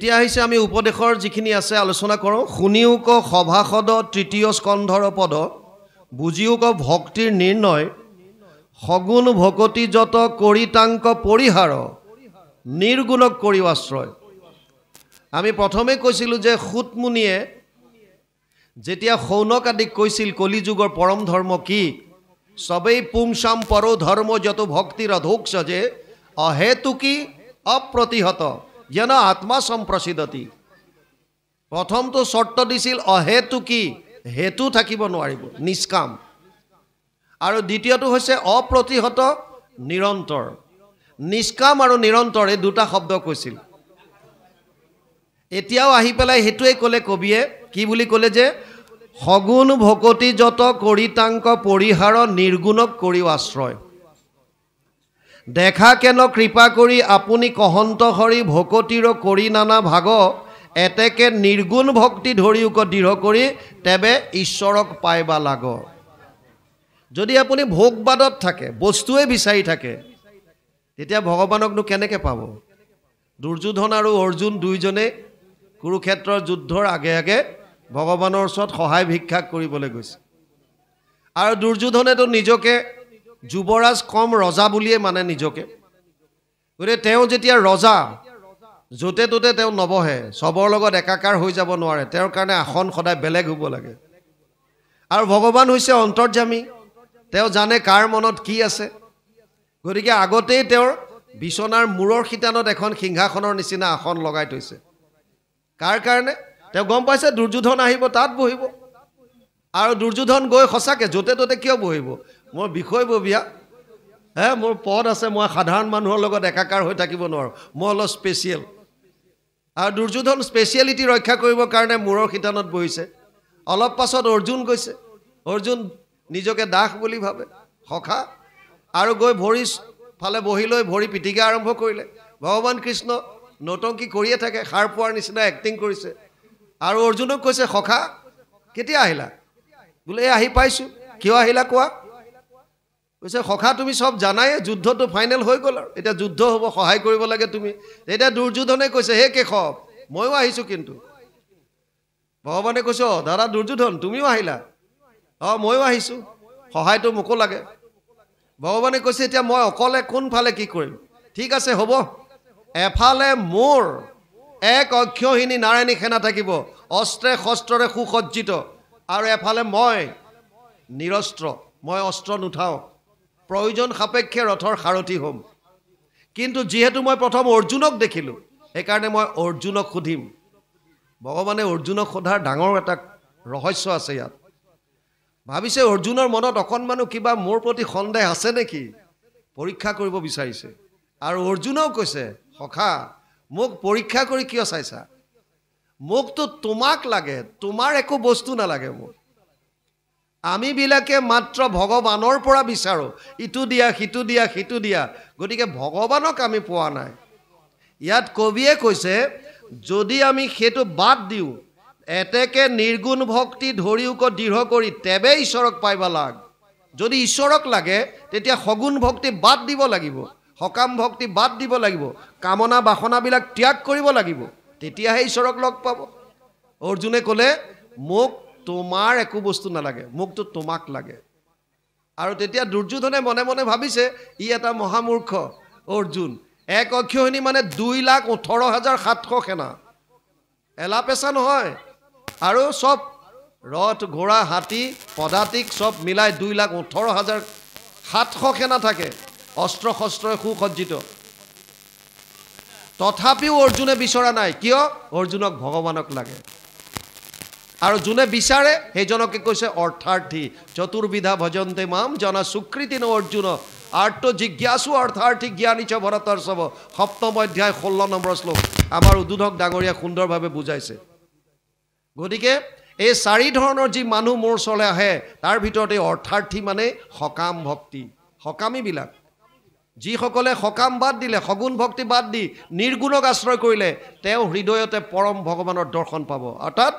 এতিয়া আহিছে আমি উপদেশৰ যিখিনি আছে আলোচনা কৰোঁ। শুনিও ক সভাসদ তৃতীয় স্কন্ধৰ পদ, বুজিও ক ভক্তিৰ নিৰ্ণয়, সগুণ ভকতি যত কৰিতাংক পৰিহাৰ, নিৰ্গুণক কৰি আশ্ৰয়। আমি প্ৰথমে কৈছিলোঁ যে সুতমুনিয়ে যেতিয়া শৌনক আদিক কৈছিল কলিযুগৰ পৰম ধৰ্ম কি, সবেই পুংসাম পৰো ধৰ্ম যত ভক্তিৰ অধোক্ষ যে অহেতুকি অপ্ৰতিহত যেন আত্মা সম্প্ৰসিদ্ধতি। প্ৰথমটো চৰ্ত দিছিল অহেতুকি, হেতু থাকিব নোৱাৰিব, নিষ্কাম। আৰু দ্বিতীয়টো হৈছে অপ্ৰতিহত, নিৰন্তৰ। নিষ্কাম আৰু নিৰন্তৰ এই দুটা শব্দ কৈছিল। এতিয়াও আহি পেলাই সেইটোৱে ক'লে কবিয়ে, কি বুলি ক'লে যে সগুণ ভকতি যত কৰিতাংক পৰিহাৰ, নিৰ্গুণক কৰিও আশ্ৰয়। দেখা কেন কৃপা কৰি আপুনি কহন্ত হৰি, ভকতিৰ কৰি নানা ভাগ, এতেকে নিৰ্গুণ ভক্তি ধৰিওক দৃঢ় কৰি, তেবে ঈশ্বৰক পাইবা লাগ। যদি আপুনি ভোগবাদত থাকে, বস্তুৱে বিচাৰি থাকে, তেতিয়া ভগৱানকনো কেনেকৈ পাব? দুৰ্যোধন আৰু অৰ্জুন দুইজনে কুৰুক্ষেত্ৰৰ যুদ্ধৰ আগে আগে ভগৱানৰ ওচৰত সহায় ভিক্ষা কৰিবলৈ গৈছে। আৰু দুৰ্যোধনেতো নিজকে যুৱৰাজ কম ৰজা বুলিয়ে মানে নিজকে। গতিকে তেওঁ যেতিয়া ৰজা, য'তে ত'তে তেওঁ নবহে, চবৰ লগত একাকাৰ হৈ যাব নোৱাৰে, তেওঁৰ কাৰণে আসন সদায় বেলেগ হ'ব লাগে। আৰু ভগৱান হৈছে অন্তৰ্যামী, তেওঁ জানে কাৰ মনত কি আছে। গতিকে আগতেই তেওঁৰ বিচনাৰ মূৰৰ শিতানত এখন সিংহাসনৰ নিচিনা আসন লগাই থৈছে। কাৰ কাৰণে? তেওঁ গম পাইছে দুৰ্যোধন আহিব, তাত বহিব। আৰু দুৰ্যোধন গৈ সঁচাকৈ য'তে ত'তে কিয় বহিব? মোৰ বিষয়ববীয়া, মোৰ পদ আছে, মই সাধাৰণ মানুহৰ লগত একাকাৰ হৈ থাকিব নোৱাৰোঁ, মই অলপ স্পেচিয়েল। আৰু দুৰ্যোধন স্পেচিয়েলিটি ৰক্ষা কৰিবৰ কাৰণে মূৰৰ শিতানত বহিছে। অলপ পাছত অৰ্জুন গৈছে, অৰ্জুন নিজকে দাস বুলি ভাবে, সখা, আৰু গৈ ভৰি ফালে বহি লৈ ভৰি পিটিকা আৰম্ভ কৰিলে। ভগৱান কৃষ্ণ নৌটংকি কৰিয়ে থাকে, সাৰ পোৱাৰ নিচিনা এক্টিং কৰিছে। আৰু অৰ্জুনক কৈছে, সখা কেতিয়া আহিলা? বোলে এই আহি পাইছোঁ। কিয় আহিলা কোৱা? কৈছে, সখা তুমি চব জানাই, যুদ্ধটো ফাইনেল হৈ গ'ল, আৰু এতিয়া যুদ্ধ হ'ব, সহায় কৰিব লাগে তুমি। এতিয়া দুৰ্যোধনে কৈছে, হে কেশৱ ময়ো আহিছোঁ। কিন্তু ভগৱানে কৈছে, অ দাদা দুৰ্যোধন তুমিও আহিলা? অঁ ময়ো আহিছোঁ, সহায়টো মোকো লাগে। ভগৱানে কৈছে, এতিয়া মই অকলে কোনফালে কি কৰিম? ঠিক আছে হ'ব, এফালে মোৰ এক অক্ষয়হিনী নাৰায়ণী সেনা থাকিব, অস্ত্ৰে শস্ত্ৰৰে সুসজ্জিত, আৰু এফালে মই নিৰস্ত্ৰ, মই অস্ত্ৰ নুঠাওঁ, প্ৰয়োজন সাপেক্ষে ৰথৰ সাৰথি হ'ম। কিন্তু যিহেতু মই প্ৰথম অৰ্জুনক দেখিলোঁ, সেইকাৰণে মই অৰ্জুনক সুধিম। ভগৱানে অৰ্জুনক সোধাৰ ডাঙৰ এটা ৰহস্য আছে ইয়াত। ভাবিছে অৰ্জুনৰ মনত অকণমানো কিবা মোৰ প্ৰতি সন্দেহ আছে নেকি, পৰীক্ষা কৰিব বিচাৰিছে। আৰু অৰ্জুনেও কৈছে, সখা মোক পৰীক্ষা কৰি কিয় চাইছা? মোকতো তোমাক লাগে, তোমাৰ একো বস্তু নালাগে মোক। আমিবিলাকে মাত্ৰ ভগৱানৰ পৰা বিচাৰোঁ, ইটো দিয়া সিটো দিয়া সিটো দিয়া, গতিকে ভগৱানক আমি পোৱা নাই। ইয়াত কবিয়ে কৈছে, যদি আমি সেইটো বাদ দিওঁ, এতেকে নিৰ্গুণ ভক্তি ধৰিওক দৃঢ় কৰি, তেবে ঈশ্বৰক পাইবা লাগ। যদি ঈশ্বৰক লাগে, তেতিয়া সগুণ ভক্তি বাদ দিব লাগিব, সকাম ভক্তি বাদ দিব লাগিব, কামনা বাসনাবিলাক ত্যাগ কৰিব লাগিব, তেতিয়াহে ঈশ্বৰক লগ পাব। অৰ্জুনে ক'লে, মোক তোমাৰ একো বস্তু নালাগে, মোকতো তোমাক লাগে। আৰু তেতিয়া দুৰ্যোধনে মনে মনে ভাবিছে, ই এটা মহামূৰ্খ অৰ্জুন। এক অক্ষয়হিনী মানে 2,18,700 সেনা, এলা পেচা নহয়। আৰু চব ৰথ ঘোঁৰা হাতী পদাতিক চব মিলাই 2,18,700 সেনা থাকে, অস্ত্ৰ শস্ত্ৰৰে সুসজ্জিত। তথাপিও অৰ্জুনে বিচৰা নাই, কিয়? অৰ্জুনক ভগৱানক লাগে। আৰু যোনে বিচাৰে সেইজনকে কৈছে অৰ্থাৰ্থী। চতুৰ্বিধা ভজন্তে মাম জনা সুকৃতি ন অৰ্জুন, আৰ্ত জিজ্ঞাসু অৰ্থাৰ্থী জ্ঞানীচ ভৰতৰ্ষভ। 7ম অধ্যায় 16 নম্বৰ শ্লোক আমাৰ উদ্বোধক ডাঙৰীয়া সুন্দৰভাৱে বুজাইছে। গতিকে এই 4 ধৰণৰ যি মানুহ মোৰ ওচৰলৈ আহে, তাৰ ভিতৰত এই অৰ্থাৰ্থী মানে সকাম ভক্তি, সকামীবিলাক। যিসকলে সকাম বাদ দিলে, সগুণ ভক্তি বাদ দি নিৰ্গুণক আশ্ৰয় কৰিলে, তেওঁ হৃদয়তে পৰম ভগৱানৰ দৰ্শন পাব, অৰ্থাৎ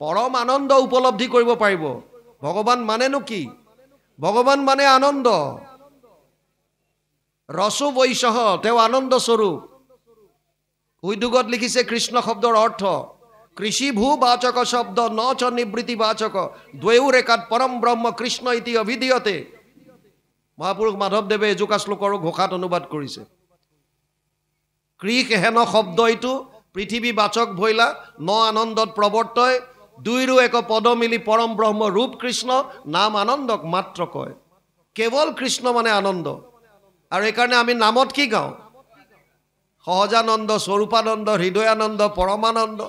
পৰম আনন্দ উপলব্ধি কৰিব পাৰিব। ভগৱান মানেনো কি? ভগৱান মানে আনন্দ, ৰসো বৈশহ, তেওঁ আনন্দ স্বৰূপ। উদ্যোগত লিখিছে কৃষ্ণ শব্দৰ অৰ্থ কৃষি ভূ বাচক শব্দ ন চ নিবৃত্তি বাচক দ্বৈৰ একাত পৰম ব্ৰহ্ম কৃষ্ণ ইতি অভিধীয়তে মহাপুৰুষ মাধৱদেৱে এজোকা শ্লোকৰ ঘোষাত অনুবাদ কৰিছে কৃষ হেন শব্দ এইটো পৃথিৱী বাচক ভৈলা ন আনন্দত প্ৰৱৰ্তয় দুইৰো এক পদ মিলি পৰম ব্ৰহ্ম ৰূপ কৃষ্ণ নাম আনন্দক মাত্ৰ কয় কেৱল কৃষ্ণ মানে আনন্দ আৰু এইকাৰণে আমি নামত কি গাওঁ সহজানন্দ স্বৰূপানন্দ হৃদয়ানন্দ পৰমানন্দ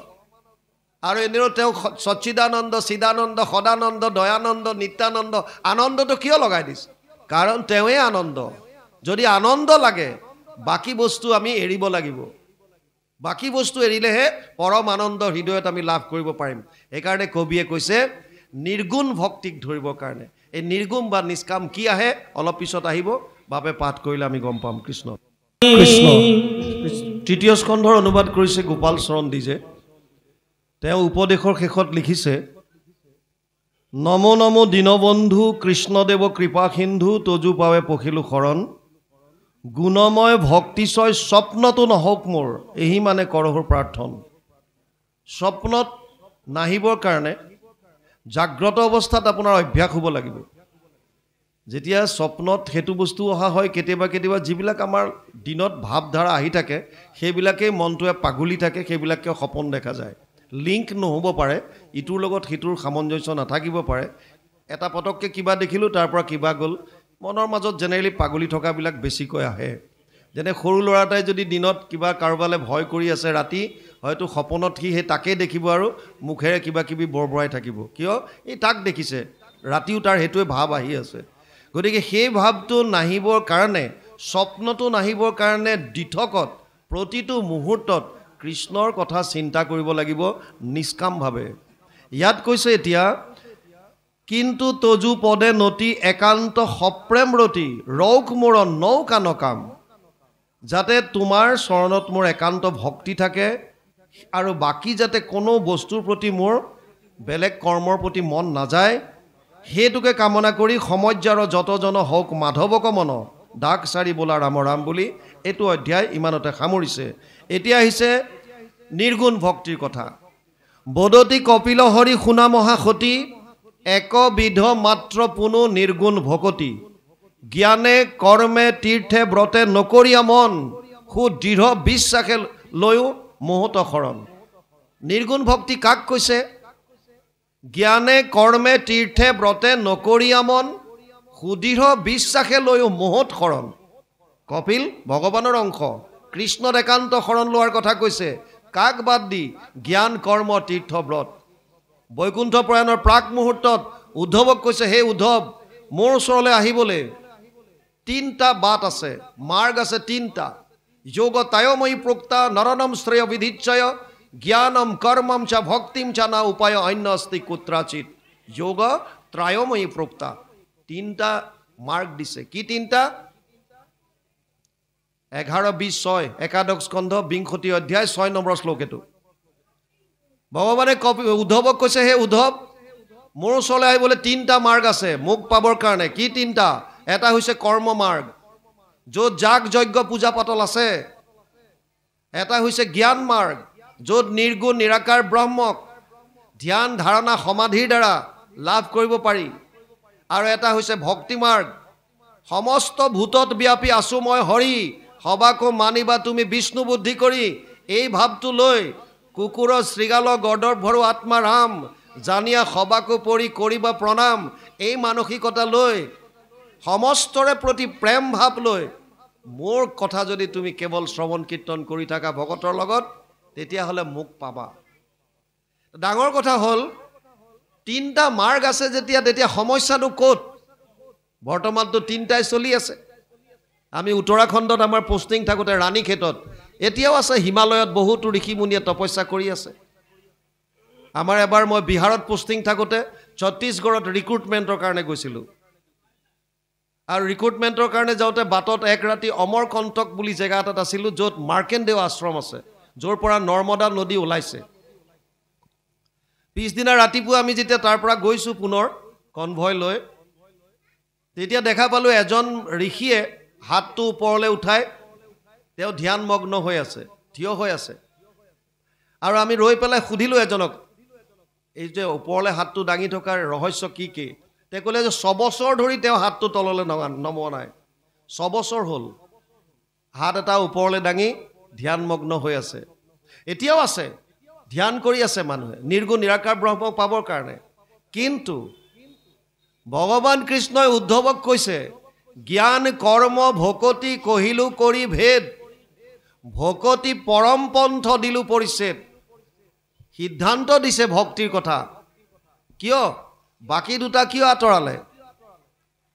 আৰু এনেও তেওঁ সচ্চিদানন্দ চিদানন্দ সদানন্দ দয়ানন্দ নিত্যানন্দ আনন্দটো কিয় লগাই দিছে কাৰণ তেওঁৱে আনন্দ যদি আনন্দ লাগে বাকি বস্তু আমি এৰিব লাগিব বাকি বস্তু এৰিলেহে পৰম আনন্দ হৃদয়ত আমি লাভ কৰিব পাৰিম এইকাৰণে কবিয়ে কৈছে নিৰ্গুণ ভক্তিক ধৰিবৰ কাৰণে এই নিৰ্গুণ বা নিষ্কাম কি আহে অলপ পিছত আহিব বাবে পাঠ কৰিলে আমি গম পাম কৃষ্ণ কৃষ্ণ তৃতীয় স্কন্ধৰ অনুবাদ কৰিছে গোপাল চৰণ দিজে তেওঁ উপদেশৰ শেষত লিখিছে নমো নমো দীনবন্ধু কৃষ্ণদেৱ কৃপা সিন্ধু তজু পাৱে পখিলো শৰণ গুণময় ভক্তিচয় স্বপ্নতো নহওক মোৰ এহি মানে কৰহৰ প্ৰাৰ্থন স্বপ্নত নাহিবৰ কাৰণে জাগ্ৰত অৱস্থাত আপোনাৰ অভ্যাস হ'ব লাগিব যেতিয়া স্বপ্নত হেতু বস্তু অহা হয় কেতিয়াবা কেতিয়াবা যিবিলাক আমাৰ দিনত ভাৱধাৰা আহি থাকে সেইবিলাকেই মনটোৱে পাগলি থাকে সেইবিলাকে সপোন দেখা যায় লিংক নহ'ব পাৰে ইটোৰ লগত সিটোৰ সামঞ্জস্য নাথাকিব পাৰে এটা পটককৈ কিবা দেখিলোঁ তাৰ পৰা কিবা গ'ল মনৰ মাজত জেনেৰেলি পাগলি থকাবিলাক বেছিকৈ আহে যেনে সৰু ল'ৰা এটাই যদি দিনত কিবা কাৰোবালৈ ভয় কৰি আছে ৰাতি হয়তো সপোনত সি সেই তাকেই দেখিব আৰু মুখেৰে কিবা কিবি বৰবৰাই থাকিব কিয় এই তাক দেখিছে ৰাতিও তাৰ সেইটোৱে ভাৱ আহি আছে গতিকে সেই ভাৱটো নাহিবৰ কাৰণে স্বপ্নটো নাহিবৰ কাৰণে দিঠকত প্ৰতিটো মুহূৰ্তত কৃষ্ণৰ কথা চিন্তা কৰিব লাগিব নিষ্কামভাৱে ইয়াত কৈছে এতিয়া কিন্তু তজু পদে নতি একান্ত সপ্ৰেম ৰতি ৰৌক মোৰ নৌকা নকাম যাতে তোমাৰ চৰণত মোৰ একান্ত ভক্তি থাকে আৰু বাকী যাতে কোনো বস্তুৰ প্ৰতি মোৰ বেলেগ কৰ্মৰ প্ৰতি মন নাযায় সেইটোকে কামনা কৰি সমজ্যাৰ যতজন হওক মাধৱক মন ডাক চাৰি বোলা ৰাম ৰাম বুলি এইটো অধ্যায় ইমানতে সামৰিছে এতিয়া আহিছে নিৰ্গুণ ভক্তিৰ কথা বদতি কপিল হৰি শুনা মহাসতী একবিধ মাত্ৰ পুনু নিৰ্গুণ ভকতি জ্ঞানে কৰ্মে তীৰ্থে ব্ৰতে নকৰিয়া মন সুদৃঢ় বিশ্বাসে লৈও মোহত শৰণ নিৰ্গুণ ভক্তি কাক কৈছে জ্ঞানে কৰ্মে তীৰ্থে ব্ৰতে নকৰিয়া মন সুদৃঢ় বিশ্বাসে লৈও মোহত শৰণ কপিল ভগৱানৰ অংশ কৃষ্ণৰ একান্ত শৰণ লোৱাৰ কথা কৈছে কাক বাদ দি জ্ঞান কৰ্ম তীৰ্থ ব্ৰত বৈকুণ্ঠ প্ৰয়াণৰ প্ৰাক মুহূৰ্তত উদ্ধৱক কৈছে হে উদ্ধৱ মোৰ ওচৰলৈ আহিবলৈ তিনিটা বাট আছে মাৰ্গ আছে তিনিটা যোগ তায়ময়ী প্ৰোক্তা নৰনম শ্ৰেয় বিধিচ্ছয় জ্ঞানম কৰ্মম চ ভক্তিম চ না উপায় অন্য অস্তি কুত্ৰাচিত যোগ ত্ৰায়ময়ী প্ৰোক্তা তিনিটা মাৰ্গ দিছে কি তিনিটা 11:20 একাদশ স্কন্ধ 20 অধ্যায় 6 নম্বৰ শ্লোক এটো ভগৱানে উদ্ধৱক কৈছে হে উদ্ধৱ মোৰ ওচৰলৈ আহিবলৈ তিনিটা মাৰ্গ আছে মোক পাবৰ কাৰণে কি তিনিটা এটা হৈছে কৰ্ম মাৰ্গ য'ত যাগ যজ্ঞ পূজা পাতল আছে এটা হৈছে জ্ঞান মাৰ্গ য'ত নিৰ্গুণ নিৰাকাৰ ব্ৰহ্মক ধ্যান ধাৰণা সমাধিৰ দ্বাৰা লাভ কৰিব পাৰি আৰু এটা হৈছে ভক্তি মাৰ্গ সমস্ত ভূতত ব্যাপী আছো মই হৰি সবাকো মানিবা তুমি বিষ্ণু বুদ্ধি কৰি এই ভাৱটো লৈ কুকুৰৰ শৃগাল গৰ্দৰ ভৰু আত্মা ৰাম জানিয়া সবাকো পৰি কৰিবা প্ৰণাম এই মানসিকতা লৈ সমস্তৰে প্ৰতি প্ৰেম ভাৱ লৈ মোৰ কথা যদি তুমি কেৱল শ্ৰৱণ কীৰ্তন কৰি থাকা ভগতৰ লগত তেতিয়াহ'লে মোক পাবা ডাঙৰ কথা হ'ল তিনিটা মাৰ্গ আছে তেতিয়া সমস্যাটো ক'ত বৰ্তমানটো তিনিটাই চলি আছে আমি উত্তৰাখণ্ডত আমাৰ পোষ্টিং থাকোঁতে ৰাণীক্ষেত্ৰত এতিয়াও আছে হিমালয়ত বহুতো ঋষিমুনিয়ে তপস্যা কৰি আছে আমাৰ এবাৰ মই বিহাৰত পোষ্টিং থাকোঁতে ছত্তীশগড়ত ৰিক্ৰুটমেণ্টৰ কাৰণে গৈছিলোঁ আৰু ৰিক্ৰুটমেণ্টৰ কাৰণে যাওঁতে বাটত এক ৰাতি অমৰকণ্টক বুলি জেগা এটাত আছিলোঁ য'ত মাৰ্কেণ্ডেয় আশ্ৰম আছে য'ৰ পৰা নৰ্মদা নদী ওলাইছে পিছদিনা ৰাতিপুৱা আমি যেতিয়া তাৰ পৰা গৈছোঁ পুনৰ কনভয় লৈ তেতিয়া দেখা পালোঁ এজন ঋষিয়ে হাতটো ওপৰলৈ উঠাই তেওঁ ধ্যানমগ্ন হৈ আছে থিয় হৈ আছে আৰু আমি ৰৈ পেলাই সুধিলোঁ এজনক এই যে ওপৰলৈ হাতটো দাঙি থকাৰ ৰহস্য কি কি তেওঁ ক'লে যে 6 বছৰ ধৰি তেওঁ হাতটো তললৈ নমোৱা নাই 6 বছৰ হ'ল হাত এটা ওপৰলৈ দাঙি ধ্যানমগ্ন হৈ আছে এতিয়াও আছে ধ্যান কৰি আছে মানুহে নিৰ্গুণ নিৰাকাৰ ব্ৰহ্মক পাবৰ কাৰণে কিন্তু ভগৱান কৃষ্ণই উদ্ধৱক কৈছে জ্ঞান কৰ্ম ভকতি কহিলো কৰি ভেদ ভকতি পৰম পন্থ দিলো পৰিছেদ সিদ্ধান্ত দিছে ভক্তিৰ কথা কিয় বাকি দুটা কিয় আঁতৰালে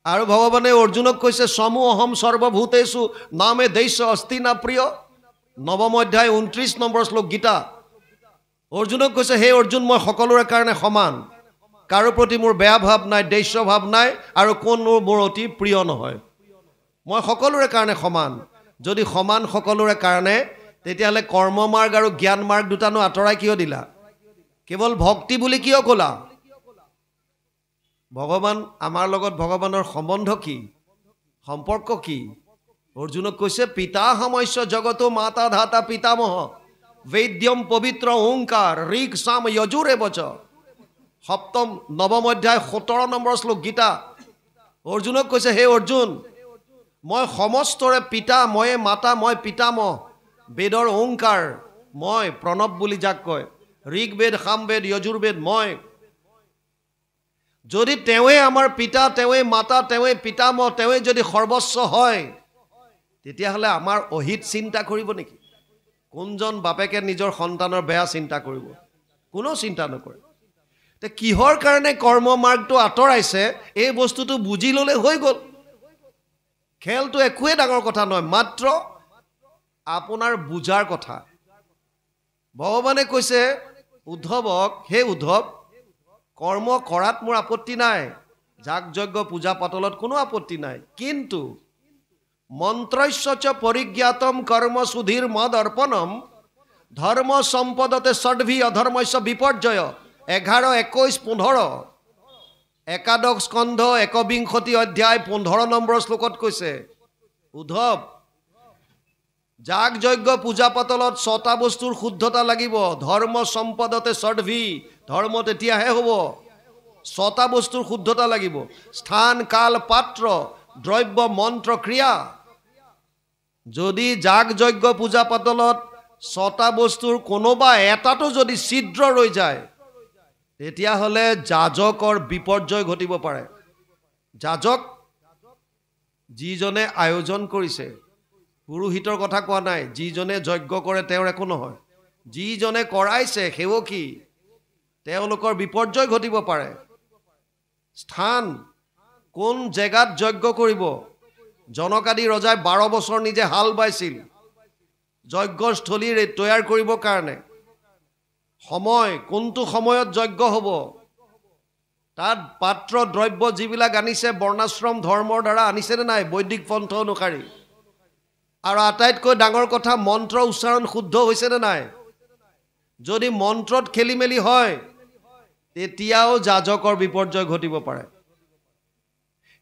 আৰু ভগৱানে অৰ্জুনক কৈছে সমু অহম সৰ্বভূতেষু নামে দেশ অস্তি না প্ৰিয় নৱম অধ্যায় 29 নম্বৰ শ্লোক গীতা অৰ্জুনক কৈছে হে অৰ্জুন মই সকলোৰে কাৰণে সমান কাৰো প্ৰতি মোৰ বেয়া ভাৱ নাই দেশ ভাৱ নাই আৰু কোনো মোৰ অতি প্ৰিয় নহয় মই সকলোৰে কাৰণে সমান যদি সমান সকলোৰে কাৰণে তেতিয়াহ'লে কৰ্ম মাৰ্গ আৰু জ্ঞান মাৰ্গ দুটানো আঁতৰাই কিয় দিলা কেৱল ভক্তি বুলি কিয় ক'লা ভগৱান আমাৰ লগত ভগৱানৰ সম্বন্ধ কি সম্পৰ্ক কি অৰ্জুনক কৈছে পিতা সমস্য জগতো মাতা ধাতা পিতামহ বেদ্যম পবিত্ৰ ওংকাৰ ঋক সাম যজুৰে বচ সপ্তম নৱম অধ্যায় 17 নম্বৰ শ্লোক গীতা অৰ্জুনক কৈছে হে অৰ্জুন মই সমস্তৰে পিতা ময়ে মাতা মই পিতামহ বেদৰ ওংকাৰ মই প্ৰণৱ বুলি যাক কয় ঋগবেদ সামবেদ যজুৰ্বেদ মই যদি তেৱে আমাৰ পিতা তেৱে মাতা তেৱে পিতামহ তেৱে যদি সৰ্বস্ব হয় তেতিয়াহ'লে আমাৰ অহিত চিন্তা কৰিব নেকি কোনজন বাপেকে নিজৰ সন্তানৰ বেয়া চিন্তা কৰিব কোনো চিন্তা নকৰে তে কিহৰ কাৰণে কৰ্ম মাৰ্গটো আঁতৰাইছে এই বস্তুটো বুজি ল'লে হৈ গ'ল খেলটো একোৱে ডাঙৰ কথা নহয় মাত্ৰ আপোনাৰ বুজাৰ কথা ভগৱানে কৈছে উদ্ধৱক হে উদ্ধৱ কৰ্ম কৰাত মোৰ আপত্তি নাই যাগ যজ্ঞ পূজা পাতলত কোনো আপত্তি নাই কিন্তু মন্ত্ৰস্য পৰিজ্ঞাতম কৰ্ম সুধীৰ মদ অৰ্পণম ধৰ্ম সম্পদতে ষডভি অধৰ্মস্য বিপৰ্যয় 11, 21, 15 একাদশ স্কন্ধ 21 অধ্যায় 15 নম্বৰ শ্লোকত কৈছে উদ্ধৱ যাগ যজ্ঞ পূজা পাতলত 6টা বস্তুৰ শুদ্ধতা লাগিব ধৰ্ম সম্পদতে ষডভি ধৰ্ম তেতিয়াহে হ'ব 6টা বস্তুৰ শুদ্ধতা লাগিব স্থান কাল পাত্ৰ দ্ৰব্য মন্ত্ৰ ক্ৰিয়া যদি যাগ যজ্ঞ পূজা পাতলত 6টা বস্তুৰ কোনোবা এটাটো যদি ছিদ্ৰ ৰৈ যায় তেতিয়াহ'লে যাজকৰ বিপৰ্যয় ঘটিব পাৰে যাজক যিজনে আয়োজন কৰিছে পুৰোহিতৰ কথা কোৱা নাই যিজনে যজ্ঞ কৰে তেওঁৰ একো নহয় যিজনে কৰাইছে সেৱকী তেওঁলোকৰ বিপৰ্যয় ঘটিব পাৰে স্থান কোন জেগাত যজ্ঞ কৰিব জনকাদি ৰজাই 12 বছৰ নিজে হাল বাইছিল যজ্ঞস্থলী তৈয়াৰ কৰিবৰ কাৰণে সময় কোনটো সময়ত যজ্ঞ হ'ব তাত পাত্ৰ দ্ৰব্য যিবিলাক আনিছে বৰ্ণাশ্ৰম ধৰ্মৰ দ্বাৰা আনিছে নে নাই বৈদিক পন্থ অনুসাৰী আৰু আটাইতকৈ ডাঙৰ কথা মন্ত্ৰ উচ্চাৰণ শুদ্ধ হৈছে নে নাই যদি মন্ত্ৰত খেলিমেলি হয় তেতিয়াও যাজকৰ বিপৰ্যয় ঘটিব পাৰে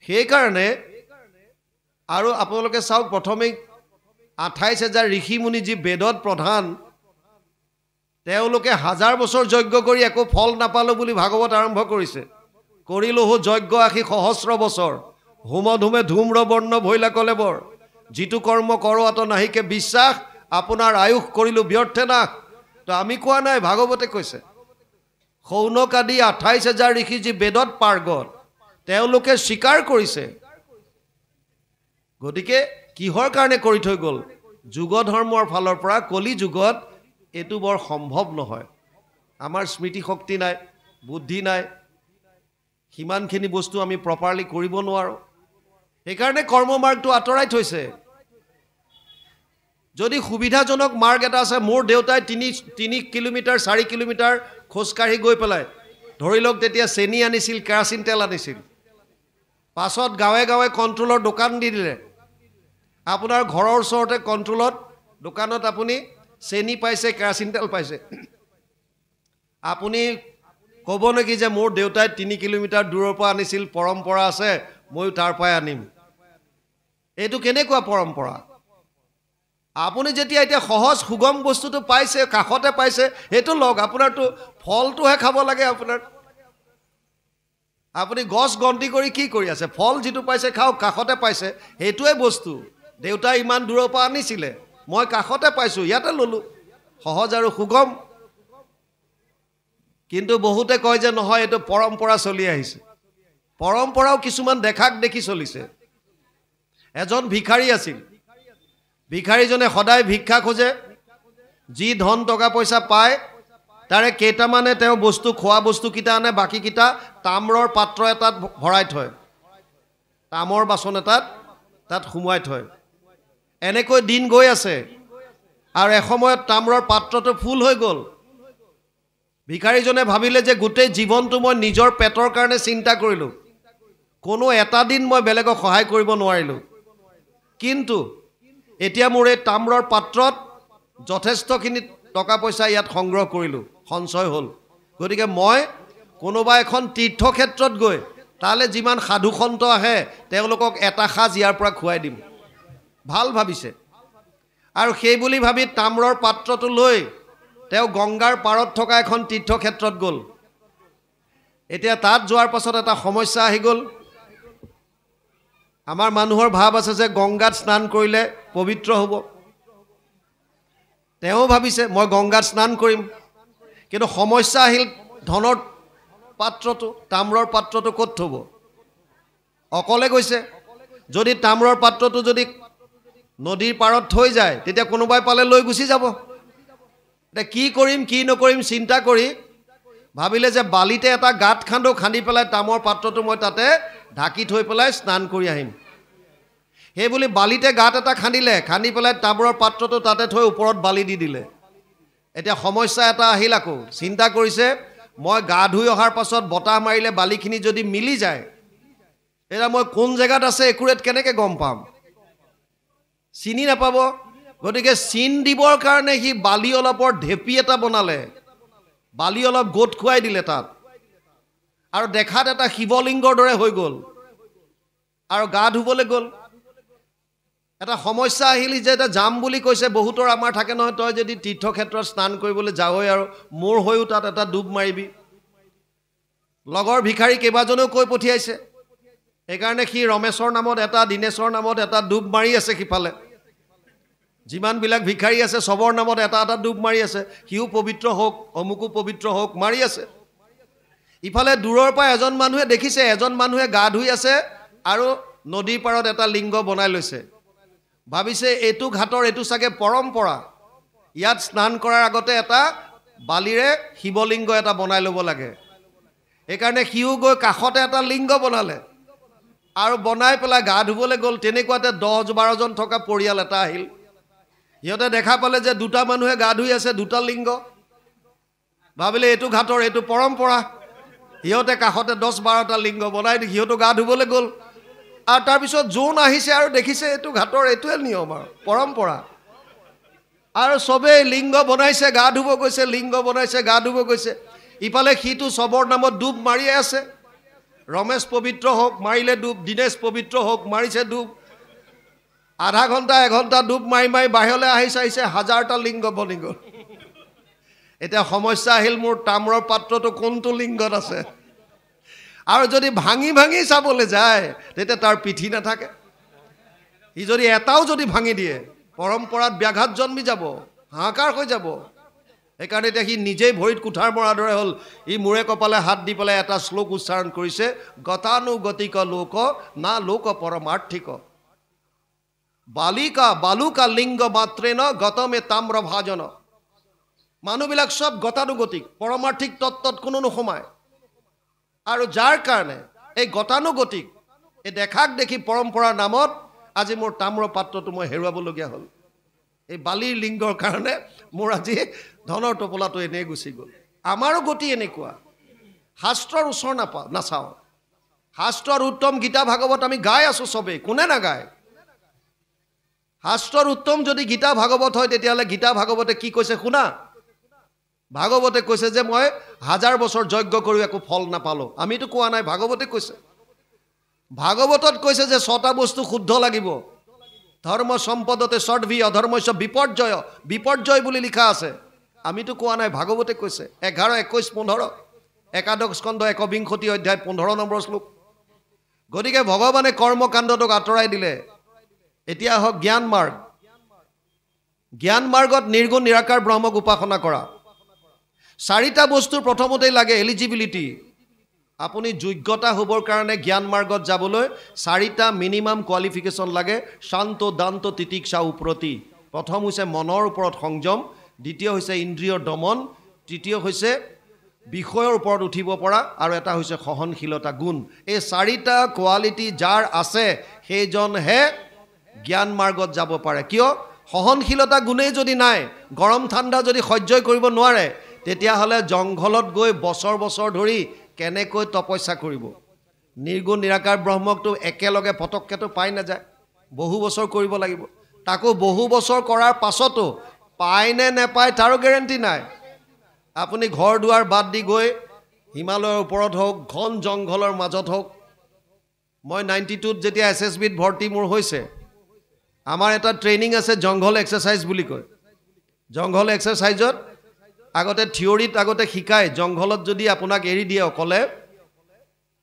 সেইকাৰণে আৰু আপোনালোকে চাওক প্ৰথমে 28,000 ঋষি মুনি যি বেদত প্ৰধান তেওঁলোকে 1000 বছৰ যজ্ঞ কৰি একো ফল নাপালো বুলি ভাগৱত আৰম্ভ কৰিছে কৰিলোহ যজ্ঞ আখি সহস্ৰ বছৰ হোম ধুমে ধূম্ৰ বৰ্ণ ভৈলা কলেবৰ যিটো কৰ্ম কৰোৱাত নাহিকে বিশ্বাস আপোনাৰ আয়ুষ কৰিলো ব্যৰ্থে না তো আমি কোৱা নাই ভাগৱতে কৈছে শৌনক আদি 28,000 ঋষি যি বেদত পাৰ্গত তেওঁলোকে স্বীকাৰ কৰিছে গতিকে কিহৰ কাৰণে কৰি থৈ গ'ল যুগ ধৰ্মৰ ফালৰ পৰা কলি যুগত এটো বৰ সম্ভৱ নহয় আমাৰ স্মৃতি শক্তি নাই বুদ্ধি নাই হিমানখিনি বস্তু আমি প্ৰপাৰলি কৰিব নোৱাৰো সেইকাৰণে কৰ্ম মাৰ্গটো আঁতৰাই থৈছে যদি সুবিধাজনক মাৰ্গ এটা আছে মোৰ দেউতাই 3 কিলোমিটাৰ 4 কিলোমিটাৰ খোজকাঢ়ি গৈ পেলাই ধৰি লওক তেতিয়া চেনি আনিছিল কেৰাচিন তেল আনিছিল পাছত গাঁৱে গাঁৱে কণ্ট্ৰোলৰ দোকান দি দিলে আপোনাৰ ঘৰৰ ওচৰতে কণ্ট্ৰোলত দোকানত আপুনি চেনি পাইছে কেৰাচিন তেল পাইছে আপুনি ক'ব নেকি যে মোৰ দেউতাই 3 কিলোমিটাৰ দূৰৰ পৰা আনিছিল পৰম্পৰা আছে মই তাৰ পৰাই আনিম এইটো কেনেকুৱা পৰম্পৰা আপুনি যেতিয়া এতিয়া সহজ সুগম বস্তুটো পাইছে, কাষতে পাইছে, সেইটো লওক। আপোনাৰতো ফলটোহে খাব লাগে। আপুনি গছ গন্তি কৰি কি কৰি আছে? ফল যিটো পাইছে খাওক, কাষতে পাইছে, সেইটোৱে বস্তু। দেউতাই ইমান দূৰৰ পৰা আনিছিলে, মই কাষতে পাইছোঁ, ইয়াতে ল'লোঁ, সহজ আৰু সুগম। কিন্তু বহুতে কয় যে নহয়, এইটো পৰম্পৰা চলি আহিছে। পৰম্পৰাও কিছুমান দেখাক দেখি চলিছে। এজন ভিখাৰী আছিল। ভিখাৰীজনে সদায় ভিক্ষা খোজে। যি ধন টকা পইচা পায় তাৰে কেইটামানে তেওঁ বস্তু, খোৱা বস্তুকেইটা আনে, বাকীকেইটা তাম্ৰৰ পাত্ৰ এটাত ভৰাই থয়, তামৰ বাচন এটাত তাত সুমুৱাই থয়। এনেকৈ দিন গৈ আছে আৰু এসময়ত তাম্ৰৰ পাত্ৰটো ফুল হৈ গ'ল। ভিখাৰীজনে ভাবিলে যে গোটেই জীৱনটো মই নিজৰ পেটৰ কাৰণে চিন্তা কৰিলোঁ, কোনো এটা দিন মই বেলেগক সহায় কৰিব নোৱাৰিলোঁ। কিন্তু এতিয়া মোৰ এই তাম্ৰৰ পাত্ৰত যথেষ্টখিনি টকা পইচা ইয়াত সংগ্ৰহ কৰিলোঁ, সঞ্চয় হ'ল। গতিকে মই কোনোবা এখন তীৰ্থক্ষেত্ৰত গৈ তালৈ যিমান সাধু সন্ত আহে তেওঁলোকক এটা সাজ ইয়াৰ পৰা খুৱাই দিম। ভাল ভাবিছে। আৰু সেই বুলি ভাবি তাম্ৰৰ পাত্ৰটো লৈ তেওঁ গংগাৰ পাৰত থকা এখন তীৰ্থক্ষেত্ৰত গ'ল। এতিয়া তাত যোৱাৰ পাছত এটা সমস্যা আহি গ'ল। আমাৰ মানুহৰ ভাৱ আছে যে গংগাত স্নান কৰিলে পবিত্ৰ হ'ব। তেওঁ ভাবিছে মই গংগাত স্নান কৰিম, কিন্তু সমস্যা আহিল, ধনৰ পাত্ৰটো, তাম্ৰৰ পাত্ৰটো ক'ত থ'ব? অকলে গৈছে। যদি তাম্ৰৰ পাত্ৰটো যদি নদীৰ পাৰত থৈ যায় তেতিয়া কোনোবাই পালে লৈ গুচি যাব। এতিয়া কি কৰিম কি নকৰিম চিন্তা কৰি ভাবিলে যে বালিতে এটা গাঁত খান্দো, খান্দি পেলাই তামৰ পাত্ৰটো মই তাতে ঢাকি থৈ পেলাই স্নান কৰি আহিম। সেই বুলি বালিতে গাঁত এটা খান্দিলে, খান্দি পেলাই তামৰ পাত্ৰটো তাতে থৈ ওপৰত বালি দি দিলে। এতিয়া সমস্যা এটা আহিল আকৌ। চিন্তা কৰিছে মই গা ধুই অহাৰ পাছত বতাহ মাৰিলে বালিখিনি যদি মিলি যায়, এতিয়া মই কোন জেগাত আছে একুৰেট কেনেকৈ গম পাম? চিনি নাপাব। গতিকে চিন দিবৰ কাৰণে সি বালি অলপৰ ঢেপি এটা বনালে, বালি অলপ গোট খুৱাই দিলে তাত, আৰু দেখাত এটা শিৱলিংগৰ দৰে হৈ গ'ল, আৰু গা ধুবলৈ গ'ল। এটা সমস্যা আহিল যে এটা যাম বুলি কৈছে। বহুতৰ আমাৰ থাকে নহয়, তই যদি তীৰ্থক্ষেত্ৰত স্নান কৰিবলৈ যাৱই আৰু মোৰ হৈও তাত এটা ডুব মাৰিবি। লগৰ ভিখাৰী কেইবাজনেও কৈ পঠিয়াইছে। সেইকাৰণে সি ৰমেশৰ নামত এটা, দীনেশৰ নামত এটা ডুব মাৰি আছে। সিফালে যিমানবিলাক ভিখাৰী আছে চবৰ নামত এটা এটা ডুব মাৰি আছে। সিও পবিত্ৰ হওক, অমুকো পবিত্ৰ হওক, মাৰি আছে। ইফালে দূৰৰ পৰা এজন মানুহে দেখিছে, এজন মানুহে গা ধুই আছে আৰু নদীৰ পাৰত এটা লিংগ বনাই লৈছে। ভাবিছে এইটো ঘাটৰ, এইটো চাগে পৰম্পৰা, ইয়াত স্নান কৰাৰ আগতে এটা বালিৰে শিৱলিংগ এটা বনাই ল'ব লাগে। সেইকাৰণে সিও গৈ কাষতে এটা লিংগ বনালে আৰু বনাই পেলাই গা ধুবলৈ গ'ল। তেনেকুৱাতে 10-12জন থকা পৰিয়াল এটা আহিল। সিহঁতে দেখা পালে যে দুটা মানুহে গা ধুই আছে, দুটা লিংগ। ভাবিলে এইটো ঘাটৰ, এইটো পৰম্পৰা। সিহঁতে কাষতে 10-12টা লিংগ বনাই দি সিহঁতো গা ধুবলৈ গ'ল। আৰু তাৰপিছত যোন আহিছে আৰু দেখিছে এইটো ঘাটৰ, এইটোৱে নিয়ম আৰু পৰম্পৰা। আৰু চবেই লিংগ বনাইছে, গা ধুব গৈছে, লিংগ বনাইছে, গা ধুব গৈছে। ইফালে সিটো চবৰ নামত ডুব মাৰিয়ে আছে। ৰমেশ পবিত্ৰ হওক, মাৰিলে ডুব। দীনেশ পবিত্ৰ হওক, মাৰিছে ডুব। আধা ঘণ্টা 1 ঘণ্টা ডুব মাৰি মাৰি বাহিৰলৈ আহিছে 1000টা লিংগ বনি গ'ল। এতিয়া সমস্যা আহিল, মোৰ তাম্ৰৰ পাত্ৰটো কোনটো লিংগত আছে? আৰু যদি ভাঙি ভাঙি চাবলৈ যায় তেতিয়া তাৰ পিঠি নাথাকে। সি যদি এটাও যদি ভাঙি দিয়ে পৰম্পৰাত ব্যাঘাত জন্মি যাব, হাহাকাৰ হৈ যাব। সেইকাৰণে এতিয়া সি নিজেই ভৰিত কুঠাৰ মৰাৰ দৰে হ'ল। ই মূৰে কপালে হাত দি পেলাই এটা শ্লোক উচ্চাৰণ কৰিছে, গতানুগতিক লোক না লোক পৰমাৰ্থিক বালুকা লিংগ মাত্ৰেন গতমে তাম্ৰ ভাজন। মানুহবিলাক চব গতানুগতিক, পৰমাৰ্থিক তত্ত্বত কোনো নোসোমায়। আৰু যাৰ কাৰণে এই গতানুগতিক, এই দেখাক দেখি পৰম্পৰাৰ নামত আজি মোৰ তাম্ৰ পাত্ৰটো মই হেৰুৱাবলগীয়া হ'ল। এই বালিৰ লিংগৰ কাৰণে মোৰ আজি ধনৰ টোপোলাটো এনেই গুচি গ'ল। আমাৰো গতি এনেকুৱা। শাস্ত্ৰৰ ওচৰ নাচাওঁ। শাস্ত্ৰৰ উত্তম গীতা ভাগৱত আমি গাই আছোঁ চবেই, কোনে নাগায়? শাস্ত্ৰৰ উত্তম যদি গীতা ভাগৱত হয় তেতিয়াহ'লে গীতা ভাগৱতে কি কৈছে শুনা। ভাগৱতে কৈছে যে মই 1000 বছৰ যজ্ঞ কৰি একো ফল নাপালোঁ। আমিতো কোৱা নাই, ভাগৱতে কৈছে। ভাগৱতত কৈছে যে 6টা বস্তু শুদ্ধ লাগিব, ধৰ্ম সম্পদতে ষডভি অধৰ্মস্য বিপৰ্যয়, বিপৰ্যয় বুলি লিখা আছে। আমিতো কোৱা নাই, ভাগৱতে কৈছে। 11, 21, 15 একাদশ স্কন্ধ 120 অধ্যায় 15 নম্বৰ শ্লোক। গতিকে ভগৱানে কৰ্মকাণ্ডটোক আঁতৰাই দিলে। এতিয়া হওক জ্ঞান মাৰ্গ। জ্ঞান মাৰ্গত নিৰ্গুণ নিৰাকাৰ ব্ৰহ্মক উপাসনা কৰা। 4টা বস্তুৰ প্ৰথমতেই লাগে এলিজিবিলিটি। আপুনি যোগ্যতা হ'বৰ কাৰণে জ্ঞান মাৰ্গত যাবলৈ 4টা মিনিমাম কোৱালিফিকেশ্যন লাগে। শান্ত দান্ত তিতিক্ষা উপ্ৰতি। প্ৰথম হৈছে মনৰ ওপৰত সংযম, দ্বিতীয় হৈছে ইন্দ্ৰিয়ৰ দমন, তৃতীয় হৈছে বিষয়ৰ ওপৰত উঠিব পৰা, আৰু এটা হৈছে সহনশীলতা গুণ। এই 4টা কোৱালিটি যাৰ আছে সেইজনহে জ্ঞান মাৰ্গত যাব পাৰে। কিয়? সহনশীলতা গুণেই যদি নাই, গৰম ঠাণ্ডা যদি সহ্য কৰিব নোৱাৰে, তেতিয়াহ'লে জংঘলত গৈ বছৰ বছৰ ধৰি কেনেকৈ তপস্যা কৰিব? নিৰ্গুণ নিৰাকাৰ ব্ৰহ্মকটো একেলগে পটককেতো পাই নাযায়, বহু বছৰ কৰিব লাগিব। তাকো বহু বছৰ কৰাৰ পাছতো পায় নে নেপায় তাৰো গেৰেণ্টি নাই। আপুনি ঘৰ দুৱাৰ বাদ দি গৈ হিমালয়ৰ ওপৰত হওক, ঘন জংঘলৰ মাজত হওক। মই 92ত যেতিয়া SSBত ভৰ্তি মোৰ হৈছে, আমাৰ এটা ট্ৰেইনিং আছে জংঘল এক্সাৰচাইজ বুলি কয়। জংঘল এক্সাৰচাইজত আগতে থিয়ৰিত শিকায়, জংঘলত যদি আপোনাক এৰি দিয়ে অকলে,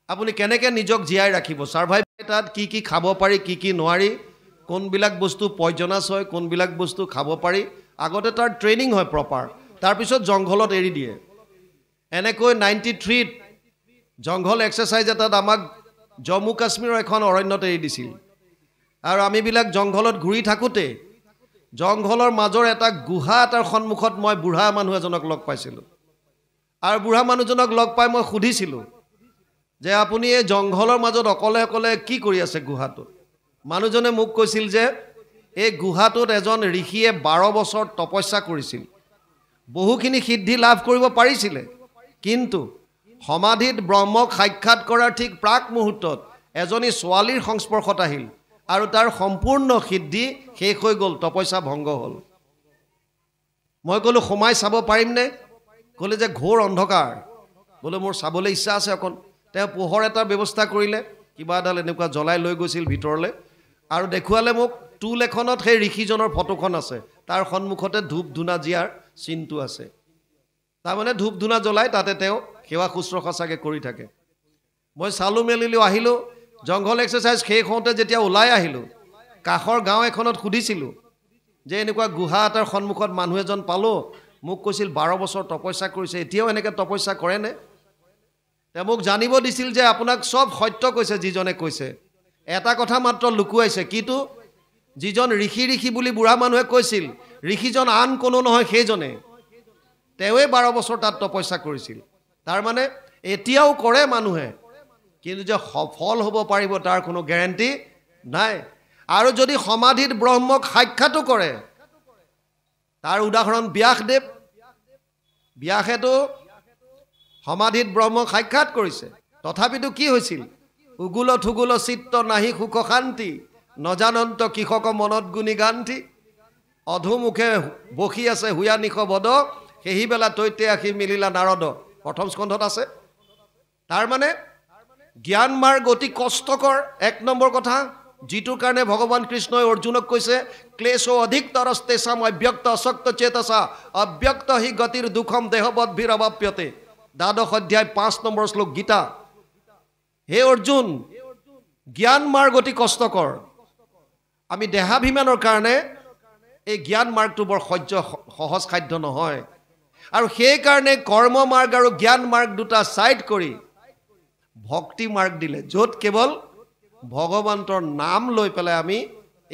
আপুনি কেনেকৈ নিজক জীয়াই ৰাখিব, ছাৰ্ভাইভ। তাত কি কি খাব পাৰি, কি কি নোৱাৰি, কোনবিলাক বস্তু পয়জনাছ হয়, কোনবিলাক বস্তু খাব পাৰি, আগতে তাৰ ট্ৰেইনিং হয় প্ৰপাৰ। তাৰপিছত জংঘলত এৰি দিয়ে। এনেকৈ 93ত জংঘল এক্সাৰচাইজ এটাত আমাক জম্মু কাশ্মীৰৰ এখন অৰণ্যত এৰি দিছিল। আৰু আমিবিলাক জংঘলত ঘূৰি থাকোঁতে জংঘলৰ মাজৰ এটা গুহা এটাৰ সন্মুখত মই বুঢ়া মানুহ এজনক লগ পাইছিলোঁ। আৰু বুঢ়া মানুহজনক লগ পাই মই সুধিছিলোঁ যে আপুনি এই জংঘলৰ মাজত অকলে অকলে কি কৰি আছে গুহাটোত? মানুহজনে মোক কৈছিল যে এই গুহাটোত এজন ঋষিয়ে 12 বছৰ তপস্যা কৰিছিল, বহুখিনি সিদ্ধি লাভ কৰিব পাৰিছিলে, কিন্তু সমাধিত ব্ৰহ্মক সাক্ষাৎ কৰাৰ ঠিক প্ৰাক মুহূৰ্তত এজনী ছোৱালীৰ সংস্পৰ্শত আহিল আৰু তাৰ সম্পূৰ্ণ সিদ্ধি শেষ হৈ গ'ল, তপস্যা ভংগ হ'ল। মই ক'লোঁ সোমাই চাব পাৰিমনে? ক'লে যে ঘোৰ অন্ধকাৰ। বোলে মোৰ চাবলৈ ইচ্ছা আছে অকণ। তেওঁ পোহৰ এটাৰ ব্যৱস্থা কৰিলে, কিবা এডাল এনেকুৱা জ্বলাই লৈ গৈছিল ভিতৰলৈ আৰু দেখুৱালে মোক টুল এখনত সেই ঋষিজনৰ ফটোখন আছে, তাৰ সন্মুখতে ধূপ ধূনা দিয়াৰ চিনটো আছে। তাৰমানে ধূপ ধূনা জ্বলাই তাতে তেওঁ সেৱা শুশ্ৰূষা চাগে কৰি থাকে। মই চালোঁ মেলিলোঁ, আহিলোঁ। জংঘল এক্সাৰচাইজ শেষ হওঁতে যেতিয়া ওলাই আহিলোঁ, কাষৰ গাঁও এখনত সুধিছিলোঁ যে এনেকুৱা গুহা এটাৰ সন্মুখত মানুহ এজন পালোঁ, মোক কৈছিল 12 বছৰ তপস্যা কৰিছে, এতিয়াও এনেকৈ তপস্যা কৰেনে? তেওঁ মোক জানিব দিছিল যে আপোনাক চব সত্য কৈছে যিজনে কৈছে, এটা কথা মাত্ৰ লুকুৱাইছে। কিটো? যিজন ঋষি বুলি বুঢ়া মানুহে কৈছিল, ঋষিজন আন কোনো নহয় সেইজনে। তেওঁৱে 12 বছৰ তাত তপস্যা কৰিছিল। তাৰমানে এতিয়াও কৰে মানুহে, কিন্তু যে সফল হ'ব পাৰিব তাৰ কোনো গেৰেণ্টি নাই। আৰু যদি সমাধিত ব্ৰহ্মক সাক্ষাতো কৰে, তাৰ উদাহৰণ ব্যাসদেৱ। ব্যাসেতো সমাধিত ব্ৰহ্মক সাক্ষাৎ কৰিছে, তথাপিতো কি হৈছিল? উগুল থুগুল চিত্ত নাহি সুখ শান্তি, নজানন্ত কৃষক মনত গুণী গান্তি। অধুমুখে বসি আছে হুয়া নিশ বদ, সেই বেলা তৈতে আহি মিলিলা নাৰদ। প্ৰথম স্কন্ধত আছে। তাৰমানে জ্ঞান মাৰ্গ অতি কষ্টকৰ। 1 নম্বৰ কথা, যিটোৰ কাৰণে ভগৱান কৃষ্ণই অৰ্জুনক কৈছে ক্লেশ অধিক তৰস্তেচাম অব্যক্ত অশক্ত চেতসা অব্যক্ত হি গতিৰ দুখম দেহবদ্ভিৰ অবাপ্যতে। 12 অধ্যায় 5 নম্বৰ শ্লোক গীতা। হে অৰ্জুন, জ্ঞান মাৰ্গ অতি কষ্টকৰ। আমি দেহাভিমানৰ কাৰণে এই জ্ঞান মাৰ্গটো বৰ সহজ খাদ্য নহয়। আৰু সেইকাৰণে কৰ্ম মাৰ্গ আৰু জ্ঞান মাৰ্গ দুটা ছাইড কৰি ভক্তি মাৰ্গ দিলে, য'ত কেৱল ভগৱন্তৰ নাম লৈ পেলাই আমি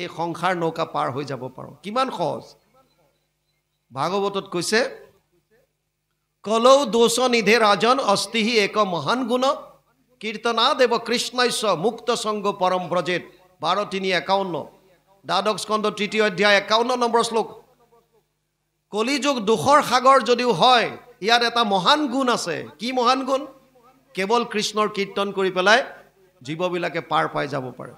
এই সংসাৰ নৌকা পাৰ হৈ যাব পাৰোঁ। কিমান সহজ। ভাগৱতত কৈছে কলৌ দোষ নিধে ৰাজন অস্তিহি এক মহান গুণ, কীৰ্তনা দেৱ কৃষ্ণস্য মুক্ত সংগ পৰম ব্ৰজেত। 12:351। 12 স্কন্ধ 3 অধ্যায় 51 নম্বৰ শ্লোক। কলিযুগ দুখৰ সাগৰ যদিও হয়, ইয়াত এটা মহান গুণ আছে। কি মহান গুণ? কেৱল কৃষ্ণৰ কীৰ্তন কৰি পেলাই জীৱবিলাকে পাৰ পাই যাব পাৰে।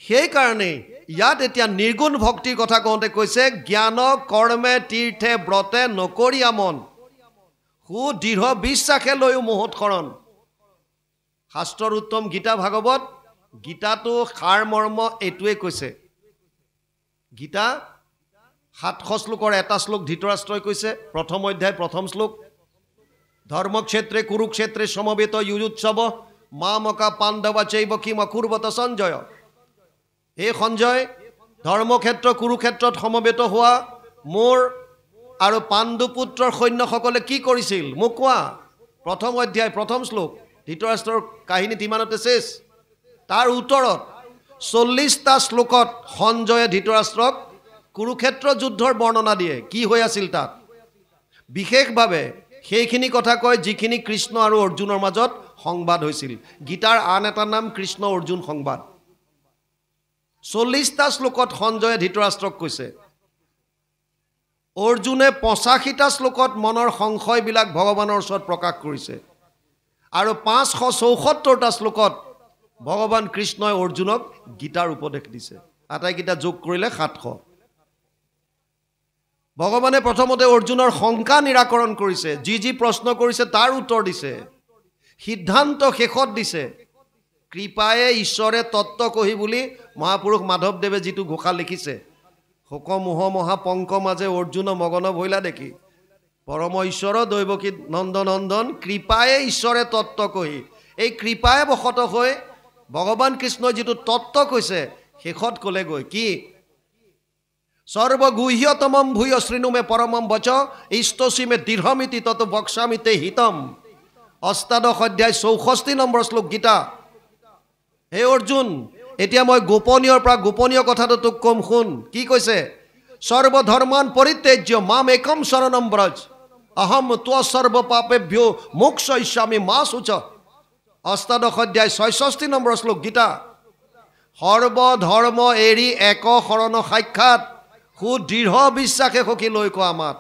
সেইকাৰণে ইয়াত এতিয়া নিৰ্গুণ ভক্তিৰ কথা কওঁতে কৈছে জ্ঞান কৰ্মে তীৰ্থে ব্ৰতে নকৰিয়া মন, সুদৃঢ় বিশ্বাসে লৈও মোহত শৰণ। শাস্ত্ৰৰ উত্তম গীতা ভাগৱত গীতাটো সাৰ মৰ্ম এইটোৱে কৈছে। গীতা 700 শ্লোকৰ এটা শ্লোক ধৃতৰাষ্ট্ৰই কৈছে, প্ৰথম অধ্যায় প্ৰথম শ্লোক, ধৰ্মক্ষেত্ৰে কুৰুক্ষেত্ৰে সমবেত যুযুৎসৱ মামকা পাণ্ডৱা চৈব কিম অকুৰ্বত সঞ্জয়। হে সঞ্জয়, ধৰ্মক্ষেত্ৰ কুৰুক্ষেত্ৰত সমবেত হোৱা মোৰ আৰু পাণ্ডুপুত্ৰৰ সৈন্যসকলে কি কৰিছিল মোক কোৱা। প্ৰথম অধ্যায় প্ৰথম শ্লোক, ধৃতৰাষ্ট্ৰৰ কাহিনী ইমানতে শেষ। তাৰ উত্তৰত 40টা শ্লোকত সঞ্জয়ে ধৃতৰাষ্ট্ৰক কুৰুক্ষেত্ৰ যুদ্ধৰ বৰ্ণনা দিয়ে, কি হৈ আছিল তাত। বিশেষভাৱে সেইখিনি কথা কয় যিখিনি কৃষ্ণ আৰু অৰ্জুনৰ মাজত সংবাদ হৈছিল। গীতাৰ আন এটা নাম কৃষ্ণ অৰ্জুন সংবাদ। 40টা শ্লোকত সঞ্জয়ে ধৃতৰাষ্ট্ৰক কৈছে। অৰ্জুনে 85টা শ্লোকত মনৰ সংশয়বিলাক ভগৱানৰ ওচৰত প্ৰকাশ কৰিছে, আৰু 574টা শ্লোকত ভগৱান কৃষ্ণই অৰ্জুনক গীতাৰ উপদেশ দিছে। আটাইকেইটা যোগ কৰিলে 700। ভগৱানে প্ৰথমতে অৰ্জুনৰ শংকা নিৰাকৰণ কৰিছে, যি প্ৰশ্ন কৰিছে তাৰ উত্তৰ দিছে। সিদ্ধান্ত শেষত দিছে, কৃপায়ে ঈশ্বৰে তত্ত্ব কহি বুলি মহাপুৰুষ মাধৱদেৱে যিটো ঘোষা লিখিছে, শোক মোহ মহা পংক মাজে অৰ্জুন মগন ভৈলা দেখি পৰম ঈশ্বৰ দৈৱকী নন্দনন্দন কৃপায়ে ঈশ্বৰে তত্ত্ব কহি। এই কৃপায়ে বশত হৈ ভগৱান কৃষ্ণই যিটো তত্ত্ব কৈছে শেষত ক'লেগৈ কি, সৰ্বগুহ্যতমম ভূয় শৃণুমে পৰমম বচ ইষ্টসীমে দৃঢ়মিতি তত বক্সামিতে হিতম। অষ্টাদশ অধ্যায় 64 নম্বৰ শ্লোক গীতা। হে অৰ্জুন, এতিয়া মই গোপনীয়ৰ পৰা গোপনীয় কথাটো তোক কম, শুন। কি কৈছে, সৰ্বধৰ্মান পৰিত্যাজ্য মাম একম শৰণম ব্ৰজ অহম ত্ব সৰ্ব পাপেভ্যো মোক্ষয়িষ্যামি মা শুচ। অষ্টাদশ অধ্যায় 66 নম্বৰ শ্লোক গীতা। সৰ্বধৰ্ম এৰি এক শৰণ সাক্ষাৎ সুদৃঢ় বিশ্বাসে সখী লৈ কোৱা মাত।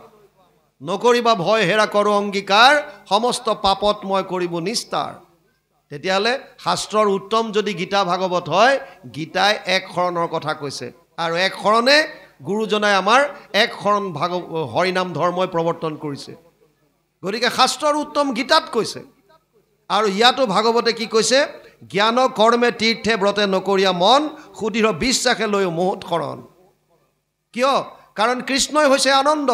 নকৰিবা ভয় হেৰা কৰো অংগীকাৰ সমস্ত পাপত মই কৰিব নিস্তাৰ। তেতিয়াহ'লে শাস্ত্ৰৰ উত্তম যদি গীতা ভাগৱত হয়, গীতাই এক শৰণৰ কথা কৈছে, আৰু এক শৰণে গুৰুজনাই আমাৰ এক শৰণ হৰিনাম ধৰ্মই প্ৰৱৰ্তন কৰিছে। গতিকে শাস্ত্ৰৰ উত্তম গীতাত কৈছে, আৰু ইয়াতো ভাগৱতে কি কৈছে, জ্ঞান কৰ্মে তীৰ্থে ব্ৰতে নকৰীয়া মন সুদৃঢ় বিশ্বাসে লৈ মোহত শৰণ। কিয়? কাৰণ কৃষ্ণই হৈছে আনন্দ,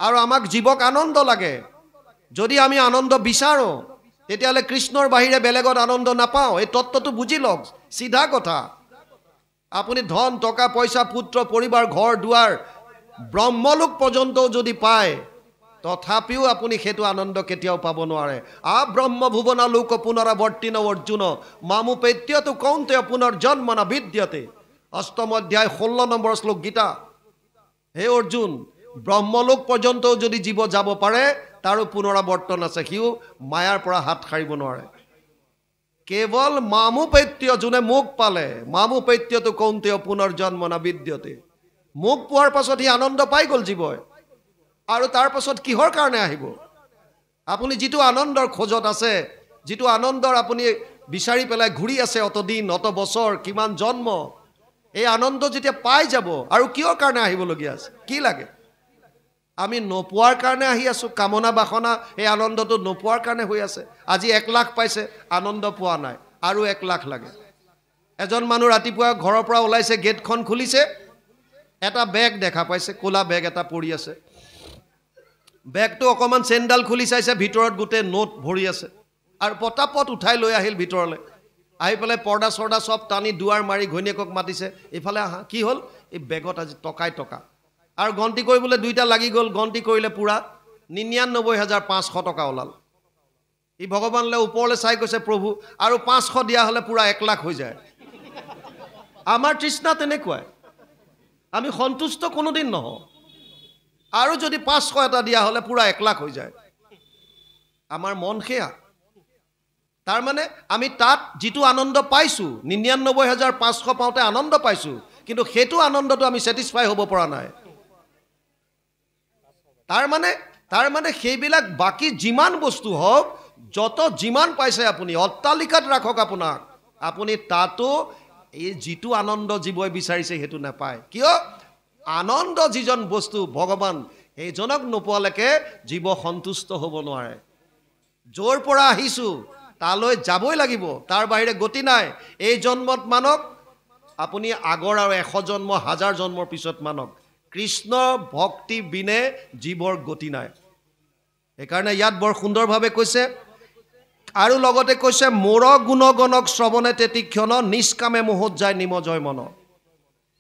আৰু আমাক জীৱক আনন্দ লাগে। যদি আমি আনন্দ বিচাৰোঁ তেতিয়াহ'লে কৃষ্ণৰ বাহিৰে বেলেগত আনন্দ নাপাওঁ। এই তত্ত্বটো বুজি লওক, চিধা কথা। আপুনি ধন টকা পইচা পুত্ৰ পৰিবাৰ ঘৰ দুৱাৰ ব্ৰহ্মলোক পৰ্যন্তও যদি পায়, তথাপিও আপুনি সেইটো আনন্দ কেতিয়াও পাব নোৱাৰে। ব্ৰহ্ম ভুৱনা লোক পুনৰাৱৰ্তিন অৰ্জুন মামুপেত্যতু কৌন্তেয় পুনৰ্জন্ম ন বিদ্যতে। অষ্টম অধ্যায় 16 নম্বৰ শ্লোক গীতা। হে অৰ্জুন, ব্ৰহ্মলোক পৰ্যন্তও যদি জীৱ যাব পাৰে তাৰো পুনৰাৱৰ্তন আছে, সিও মায়াৰ পৰা হাত সাৰিব নোৱাৰে। কেৱল মামুপেত্য, যোনে মোক পালে, মামুপেত্যতু কৌন্তেয় পুনৰ্জন্ম ন বিদ্যতে। মোক পোৱাৰ পাছত সি আনন্দ পাই গ'ল জীৱই, আৰু তাৰ পাছত কিহৰ কাৰণে আহিব? আপুনি যিটো আনন্দৰ খোজত আছে, যিটো আনন্দৰ আপুনি বিচাৰি পেলাই ঘূৰি আছে অতদিন অত বছৰ কিমান জন্ম, এই আনন্দ যেতিয়া পাই যাব আৰু কিহৰ কাৰণে আহিবলগীয়া আছে? কি লাগে? আমি নোপোৱাৰ কাৰণে আহি আছোঁ, কামনা বাসনা এই আনন্দটো নোপোৱাৰ কাৰণে হৈ আছে। আজি 1 লাখ পাইছে, আনন্দ পোৱা নাই, আৰু 1 লাখ লাগে। এজন মানুহ ৰাতিপুৱা ঘৰৰ পৰা ওলাইছে, গেটখন খুলিছে, এটা বেগ দেখা পাইছে, ক'লা বেগ এটা পৰি আছে। বেগটো অকণমান চেইনডাল খুলি চাইছে, ভিতৰত গোটেই নোট ভৰি আছে, আৰু পটাপট উঠাই লৈ আহিল ভিতৰলৈ। আহি পেলাই পৰ্দা চৰ্দা চব টানি দুৱাৰ মাৰি ঘৈণীয়েকক মাতিছে, এইফালে আহা। কি হ'ল? এই বেগত আজি টকাই টকা, আৰু গন্তি কৰিবলৈ 2টা লাগি গ'ল। গন্তি কৰিলে পুৰা 99,500 টকা ওলাল। ই ভগৱানলৈ ওপৰলৈ চাই কৈছে, প্ৰভু আৰু 500 দিয়া হ'লে পুৰা 1 লাখ হৈ যায়। আমাৰ তৃষ্ণা তেনেকুৱাই, আমি সন্তুষ্ট কোনোদিন নহওঁ, আৰু যদি 500 এটা দিয়া হ'লে পুৰা 1 লাখ হৈ যায়। আমাৰ মন সেয়া। তাৰমানে আমি তাত যিটো আনন্দ পাইছোঁ, 99,500 পাওঁতে আনন্দ পাইছোঁ, কিন্তু সেইটো আনন্দটো আমি ছেটিছফাই হ'ব পৰা নাই। তাৰমানে সেইবিলাক বাকী যিমান বস্তু হওক, যত যিমান পাইছে আপুনি অট্টালিকাত ৰাখক আপোনাক, আপুনি তাতো এই যিটো আনন্দ জীৱই বিচাৰিছে সেইটো নাপায়। কিয়? আনন্দ যিজন বস্তু ভগৱান, সেইজনক নোপোৱালৈকে জীৱ সন্তুষ্ট হ'ব নোৱাৰে। য'ৰ পৰা আহিছোঁ তালৈ যাবই লাগিব, তাৰ বাহিৰে গতি নাই। এই জন্মত মানক, আপুনি আগৰ আৰু 100 জন্ম 1000 জন্মৰ পিছত মানক, কৃষ্ণ ভক্তি বিনে জীৱৰ গতি নাই। সেইকাৰণে ইয়াত বৰ সুন্দৰভাৱে কৈছে, আৰু লগতে কৈছে মোৰ গুণগণক শ্ৰৱণে তেতিক্ষণ নিষ্কামে মোহত যায় নিমজয় মন।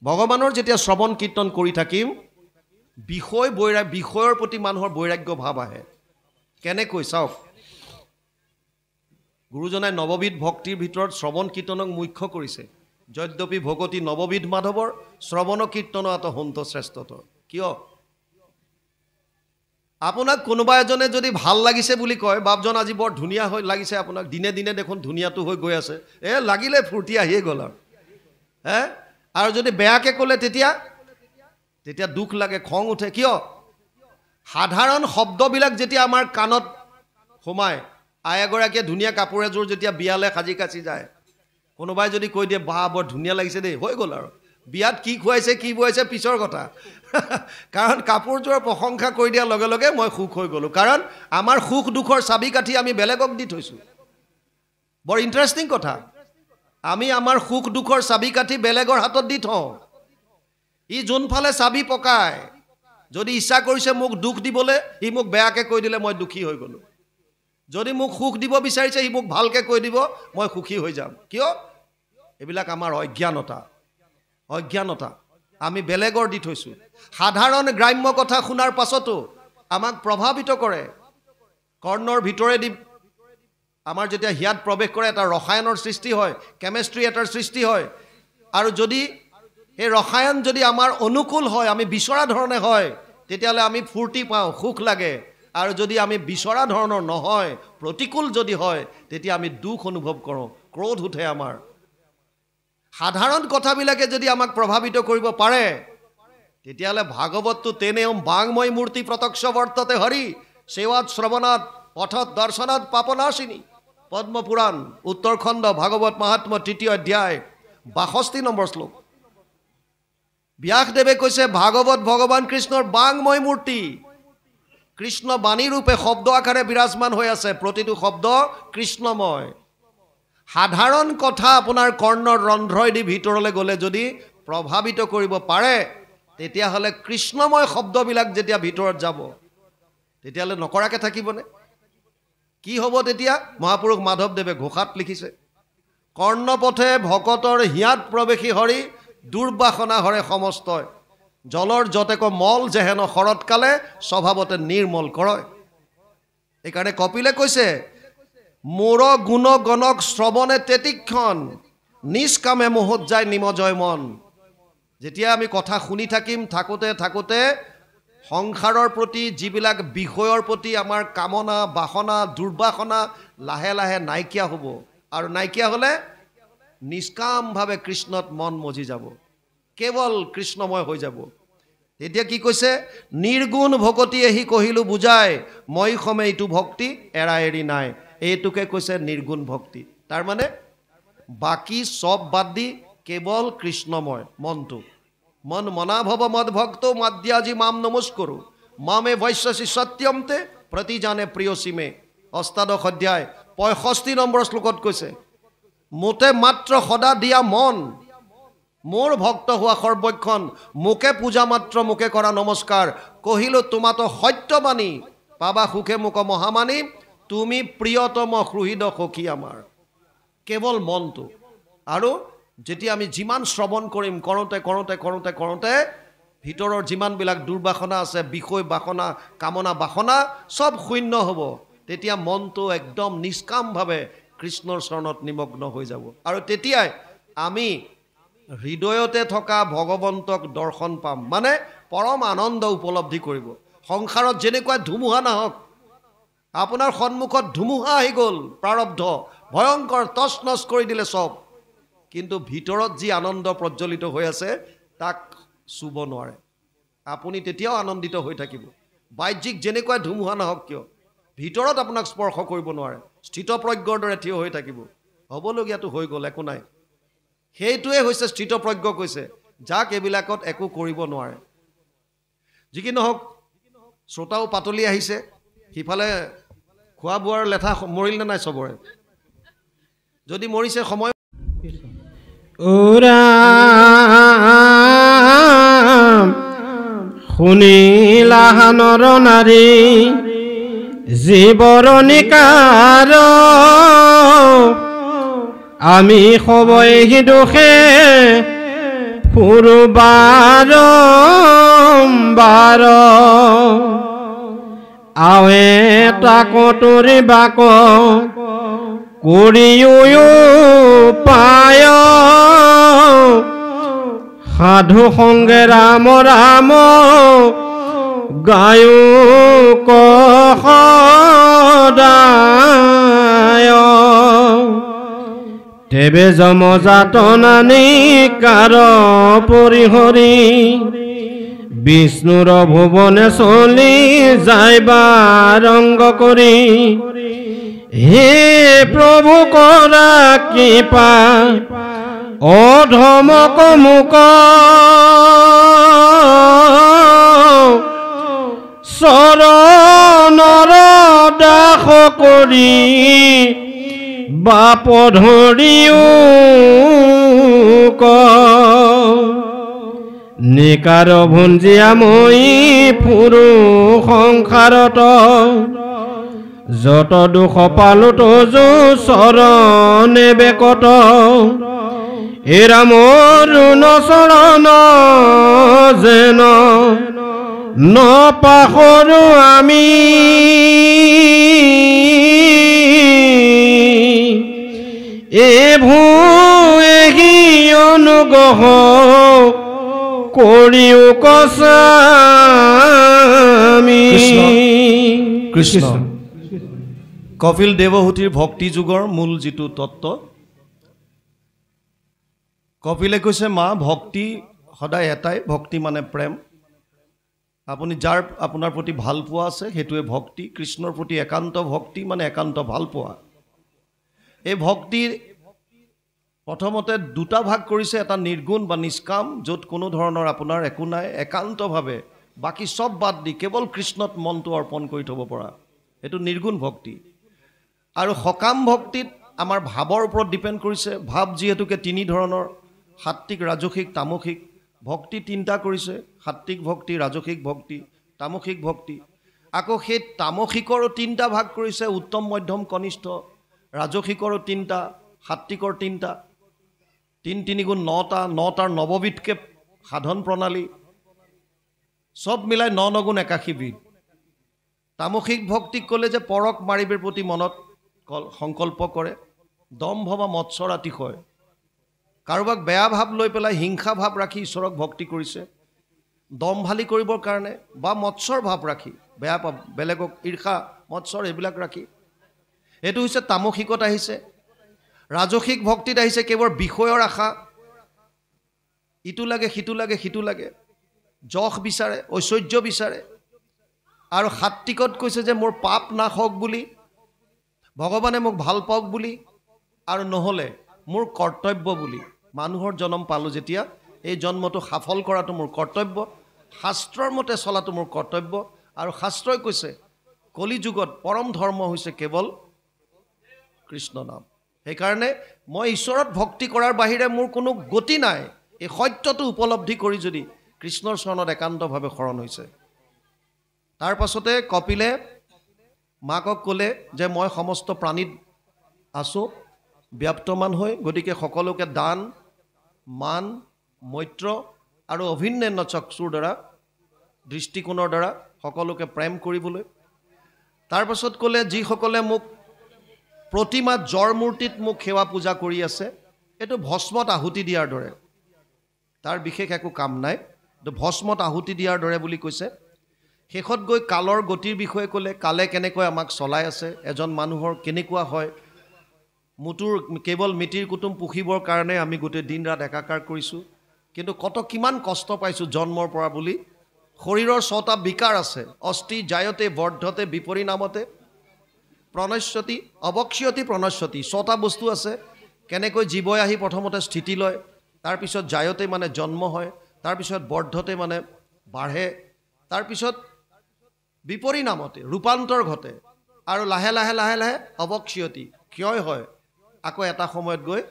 ভগৱানৰ যেতিয়া শ্ৰৱণ কীৰ্তন কৰি থাকিম, বিষয়ৰ প্ৰতি মানুহৰ বৈৰাগ্য ভাৱ আহে। কেনেকৈ চাওক, গুৰুজনাই নৱবিধ ভক্তিৰ ভিতৰত শ্ৰৱণ কীৰ্তনক মুখ্য কৰিছে। যদ্যপি ভগতি নৱবিধ মাধৱৰ শ্ৰৱণ কীৰ্তন আত সন্ত শ্ৰেষ্ঠতৰ। কিয়? আপোনাক কোনোবা এজনে যদি ভাল লাগিছে বুলি কয়, বাপজন আজি বৰ ধুনীয়া হৈ লাগিছে আপোনাক, দিনে দিনে দেখোন ধুনীয়াটো হৈ গৈ আছে, লাগিলে ফূৰ্তি আহিয়ে গ'ল আৰু যদি বেয়াকৈ ক'লে তেতিয়া দুখ লাগে, খং উঠে। কিয়? সাধাৰণ শব্দবিলাক যেতিয়া আমাৰ কাণত সোমায়, আই এগৰাকীয়ে ধুনীয়া কাপোৰ এযোৰ যেতিয়া বিয়ালৈ সাজি কাচি যায়, কোনোবাই যদি কৈ দিয়ে বা বৰ ধুনীয়া লাগিছে দেই, হৈ গ'ল আৰু। বিয়াত কি খুৱাইছে কি বুৱাইছে পিছৰ কথা। কাৰণ কাপোৰযোৰৰ প্ৰশংসা কৰি দিয়াৰ লগে লগে মই সুখ হৈ গ'লোঁ। কাৰণ আমাৰ সুখ দুখৰ চাবি কাঠি আমি বেলেগক দি থৈছোঁ। বৰ ইণ্টাৰেষ্টিং কথা। আমি আমাৰ সুখ দুখৰ চাবি কাঠি বেলেগৰ হাতত দি থওঁ। ই যোনফালে চাবি পকায়, যদি ইচ্ছা কৰিছে মোক দুখ দিবলৈ, সি মোক বেয়াকৈ কৈ দিলে মই দুখী হৈ গ'লোঁ। যদি মোক সুখ দিব বিচাৰিছে, সি মোক ভালকৈ কৈ দিব, মই সুখী হৈ যাম। কিয়? এইবিলাক আমাৰ অজ্ঞানতা। আমি বেলেগৰ দি থৈছোঁ। সাধাৰণ গ্ৰাম্য কথা শুনাৰ পাছতো আমাক প্ৰভাৱিত কৰে। কৰ্ণৰ ভিতৰেদি আমাৰ যেতিয়া হিয়াত প্ৰৱেশ কৰে, এটা ৰসায়নৰ সৃষ্টি হয়, কেমেষ্ট্ৰি এটাৰ সৃষ্টি হয়। আৰু যদি সেই ৰসায়ন যদি আমাৰ অনুকূল হয়, আমি বিচৰা ধৰণে হয়, তেতিয়াহ'লে আমি ফূৰ্তি পাওঁ, সুখ লাগে। আৰু যদি আমি বিচৰা ধৰণৰ নহয়, প্ৰতিকূল যদি হয়, তেতিয়া আমি দুখ অনুভৱ কৰোঁ, ক্ৰোধ উঠে আমাৰ। সাধাৰণ কথাবিলাকে যদি আমাক প্ৰভাৱিত কৰিব পাৰে, তেতিয়াহ'লে ভাগৱতটো তেনেও বাংময় মূৰ্তি প্ৰত্যক্ষ বৰ্ততে হৰি সেৱাত শ্ৰৱণাত পথত দৰ্শনাত পাপনাশিনী। পদ্মপুৰাণ উত্তৰখণ্ড ভাগৱত মহাত্ম্য 3য় অধ্যায় 62 নম্বৰ শ্লোক। ব্যাসদেৱে কৈছে ভাগৱত ভগৱান কৃষ্ণৰ বাংময় মূৰ্তি। কৃষ্ণ বাণী ৰূপে শব্দ আকাৰে বিৰাজমান হৈ আছে, প্ৰতিটো শব্দ কৃষ্ণময়। সাধাৰণ কথা আপোনাৰ কৰ্ণৰ ৰন্ধ্ৰইদি ভিতৰলৈ গ'লে যদি প্ৰভাৱিত কৰিব পাৰে, তেতিয়াহ'লে কৃষ্ণময় শব্দবিলাক যেতিয়া ভিতৰত যাব, তেতিয়াহ'লে নকৰাকৈ থাকিবনে? কি হ'ব তেতিয়া? মহাপুৰুষ মাধৱদেৱে ঘোষাত লিখিছে, কৰ্ণপথে ভকতৰ হিয়াত প্ৰৱেশী হৰি দুৰ্বাসনা হৰে সমস্তই। জলৰ যতেক মল যেহেন শৰৎকালে স্বভাৱতে নিৰ্মল কৰয়। সেইকাৰণে কপিলে কৈছে মোৰ গুণ গণক শ্ৰৱণে তেতিক্ষণ নিষ্কামে মোহত যায় নিমজয় মন। যেতিয়া আমি কথা শুনি থাকোঁতে সংসাৰৰ প্ৰতি যিবিলাক বিষয়ৰ প্ৰতি আমাৰ কামনা বাসনা দুৰ্বাসনা লাহে লাহে নাইকিয়া হ'ব। আৰু নাইকিয়া হ'লে নিষ্কামভাৱে কৃষ্ণত মন মজি যাব, কেৱল কৃষ্ণময় হৈ যাব। তেতিয়া কি কৈছে? নিৰ্গুণ ভকতি এহি কহিলোঁ বুজাই, মই সমে এইটো ভক্তি এৰা এৰি নাই। এইটোকে কৈছে নিৰ্গুণ ভক্তি। তাৰমানে বাকী চব বাদ দি কেৱল কৃষ্ণময় মনটো। মন মনা ভৱ মদ ভক্ত মাদ্যাজি মাম নমস্কৰো মামে বৈশ্যসী সত্যমতে প্ৰতি জানে প্ৰিয়সীমে। অষ্টাদশ অধ্যায় 65 নম্বৰ শ্লোকত কৈছে মোতে মাত্ৰ সদা দিয়া মন, মোৰ ভক্ত হোৱা সৰ্বক্ষণ, মোকে পূজা মাত্ৰ মোকে কৰা নমস্কাৰ। কহিলোঁ তোমাতো সত্যবাণী পাবা সুখে মোক মহামানী, তুমি প্ৰিয়তম সুহৃদ সখী আমাৰ। কেৱল মনটো। আৰু যেতিয়া আমি যিমান শ্ৰৱণ কৰিম, কৰোঁতে ভিতৰৰ যিমানবিলাক দুৰ্বাসনা আছে, বিষয় বাসনা কামনা বাসনা চব শূন্য হ'ব। তেতিয়া মনটো একদম নিষ্কামভাৱে কৃষ্ণৰ চৰণত নিমগ্ন হৈ যাব। আৰু তেতিয়াই আমি হৃদয়তে থকা ভগৱন্তক দৰ্শন পাম, মানে পৰম আনন্দ উপলব্ধি কৰিব। সংসাৰত যেনেকুৱা ধুমুহা নাহক, আপোনাৰ সন্মুখত ধুমুহা আহি গ'ল, প্ৰাৰব্ধ ভয়ংকৰ তছ নছ কৰি দিলে চব, কিন্তু ভিতৰত যি আনন্দ প্ৰজ্বলিত হৈ আছে তাক চুব নোৱাৰে। আপুনি তেতিয়াও আনন্দিত হৈ থাকিব। বাহ্যিক যেনেকুৱা ধুমুহা নাহক কিয়, ভিতৰত আপোনাক স্পৰ্শ কৰিব নোৱাৰে, স্থিতপ্ৰজ্ঞৰ দৰে থিয় হৈ থাকিব। হ'বলগীয়াটো হৈ গ'ল, একো নাই। সেইটোৱে হৈছে স্থিতপ্ৰজ্ঞ, কৈছে যাক এইবিলাকত একো কৰিব নোৱাৰে। যি কি নহওক, শ্ৰোতাও পাতলি আহিছে। সিফালে খোৱা বোৱাৰ লেঠা মৰিল নে নাই চবৰে? যদি মৰিছে সময় শুনিলা নৰ নাৰী জীৱৰ নিকাৰ আমি সবই দুখে ফুৰবাৰ বাৰ আৱে তাক তোৰি বাক কৰিও পায় সাধু সংগে ৰাম ৰাম গায়ো সদায় তেবে যমযাতনানি কাৰ পৰিহৰি বিষ্ণুৰ ভুৱনে চলি যাইবা ৰংগ কৰি হে প্ৰভু কৰা কৃপা অধমক মুক চৰণৰ দাস কৰি বাপ ধৰিও নিকাৰ ভুঞ্জিয়া মই ফুৰো সংসাৰত যত দুখ পালো তজু চৰণে বেকত এৰা মোৰ চৰণ যেন নপাহৰো আমি এভূহি অনুগ্ৰহ কৰিও কছামি কৃষ্ণ কপিল দেৱহূতিৰ ভক্তি যুগৰ মূল যিটো তত্ত্ব কপিলে কৈছে মা ভক্তি সদায় এটাই ভক্তি মানে প্ৰেম আপুনি যাৰ আপোনাৰ প্ৰতি ভাল পোৱা আছে সেইটোৱে ভক্তি কৃষ্ণৰ প্ৰতি একান্ত ভক্তি মানে একান্ত ভাল পোৱা এই ভক্তিৰ প্ৰথমতে দুটা ভাগ কৰিছে এটা নিৰ্গুণ বা নিষ্কাম য'ত কোনো ধৰণৰ আপোনাৰ একো নাই একান্তভাৱে বাকী সব বাদ দি কেৱল কৃষ্ণত মনটো অৰ্পণ কৰি থ'ব পৰা এইটো নিৰ্গুণ ভক্তি আৰু সকাম ভক্তিত আমাৰ ভাৱৰ ওপৰত ডিপেণ্ড কৰিছে ভাৱ যিহেতুকে তিনি ধৰণৰ সাত্বিক ৰাজসিক তামসিক ভক্তি তিনিটা কৰিছে সাত্বিক ভক্তি ৰাজসিক ভক্তি তামসিক ভক্তি আকৌ সেই তামসিকৰো তিনিটা ভাগ কৰিছে উত্তম মধ্যম কনিষ্ঠ ৰাজসিকৰো তিনিটা সাত্বিকৰ তিনিটা তিনি গুণ নটাৰ নৱবিধকে সাধন প্ৰণালী সব মিলাই নগুণ 81 বিধ তামসিক ভক্তিক ক'লে যে পৰক মাৰিবৰ প্ৰতি মনত সংকল্প কৰে দম্ভ বা মৎসৰ অতিশয় কাৰোবাক বেয়া ভাৱ লৈ পেলাই হিংসা ভাৱ ৰাখি ঈশ্বৰক ভক্তি কৰিছে দম্ভালি কৰিবৰ কাৰণে বা মৎসৰ ভাৱ ৰাখি বেয়া বেলেগক ঈৰ্ষা মৎসৰ এইবিলাক ৰাখি এইটো হৈছে তামসিকত আহিছে ৰাজসিক ভক্তিত আহিছে কেৱল বিষয়ৰ আশা ইটো লাগে সিটো লাগে যশ বিচাৰে ঐশ্বৰ্য বিচাৰে আৰু সাত্বিকত কৈছে যে মোৰ পাপ নাশ হওক বুলি ভগৱানে মোক ভাল পাওক বুলি আৰু নহ'লে মোৰ কৰ্তব্য বুলি মানুহৰ জন্ম পালোঁ যেতিয়া এই জন্মটো সফল কৰাটো মোৰ কৰ্তব্য শাস্ত্ৰৰ মতে চলাটো মোৰ কৰ্তব্য আৰু শাস্ত্ৰই কৈছে কলি যুগত পৰম ধৰ্ম হৈছে কেৱল কৃষ্ণ নাম সেইকাৰণে মই ঈশ্বৰত ভক্তি কৰাৰ বাহিৰে মোৰ কোনো গতি নাই এই সত্যটো উপলব্ধি কৰি যদি কৃষ্ণৰ চৰণত একান্তভাৱে শৰণ হৈছে তাৰ পাছতে কপিলে মাকক ক'লে যে মই সমস্ত প্ৰাণীত আছোঁ ব্যাপ্তমান হৈ গতিকে সকলোকে দান মান মৈত্ৰ আৰু অভিন্নান্য চক্ষুৰ দ্বাৰা দৃষ্টিকোণৰ দ্বাৰা সকলোকে প্ৰেম কৰিবলৈ তাৰ পাছত ক'লে যিসকলে মোক প্ৰতিমা জড় মূৰ্তিত মোক সেৱা পূজা কৰি আছে এইটো ভস্মত আহুতি দিয়াৰ দৰে তাৰ বিশেষ একো কাম নাই এইটো ভস্মত আহুতি দিয়াৰ দৰে বুলি কৈছে শেষত গৈ কালৰ গতিৰ বিষয়ে ক'লে কালে কেনেকৈ আমাক চলাই আছে এজন মানুহৰ কেনেকুৱা হয় মুটুৰ কেৱল মিতিৰ কুটুম পুখিবৰ কাৰণে আমি গোটেই দিন ৰাত একাকাৰ কৰিছোঁ কিন্তু কিমান কষ্ট পাইছোঁ জন্মৰ পৰা বুলি শৰীৰৰ 6টা বিকাৰ আছে অস্থি জায়তে বৰ্ধতে বিপৰিণামতে প্ৰণশ্যতি অৱক্ষয়তি প্ৰণশ্যতি 6টা বস্তু আছে কেনেকৈ জীৱই আহি প্ৰথমতে স্থিতি লয় তাৰপিছত জায়তে মানে জন্ম হয় তাৰপিছত বৰ্ধতে মানে বাঢ়ে তাৰপিছত বিপৰিণামতে ৰূপান্তৰ ঘটে আৰু লাহে লাহে অৱক্ষয়তি ক্ষয় হয় আকৌ এটা সময়ত গৈ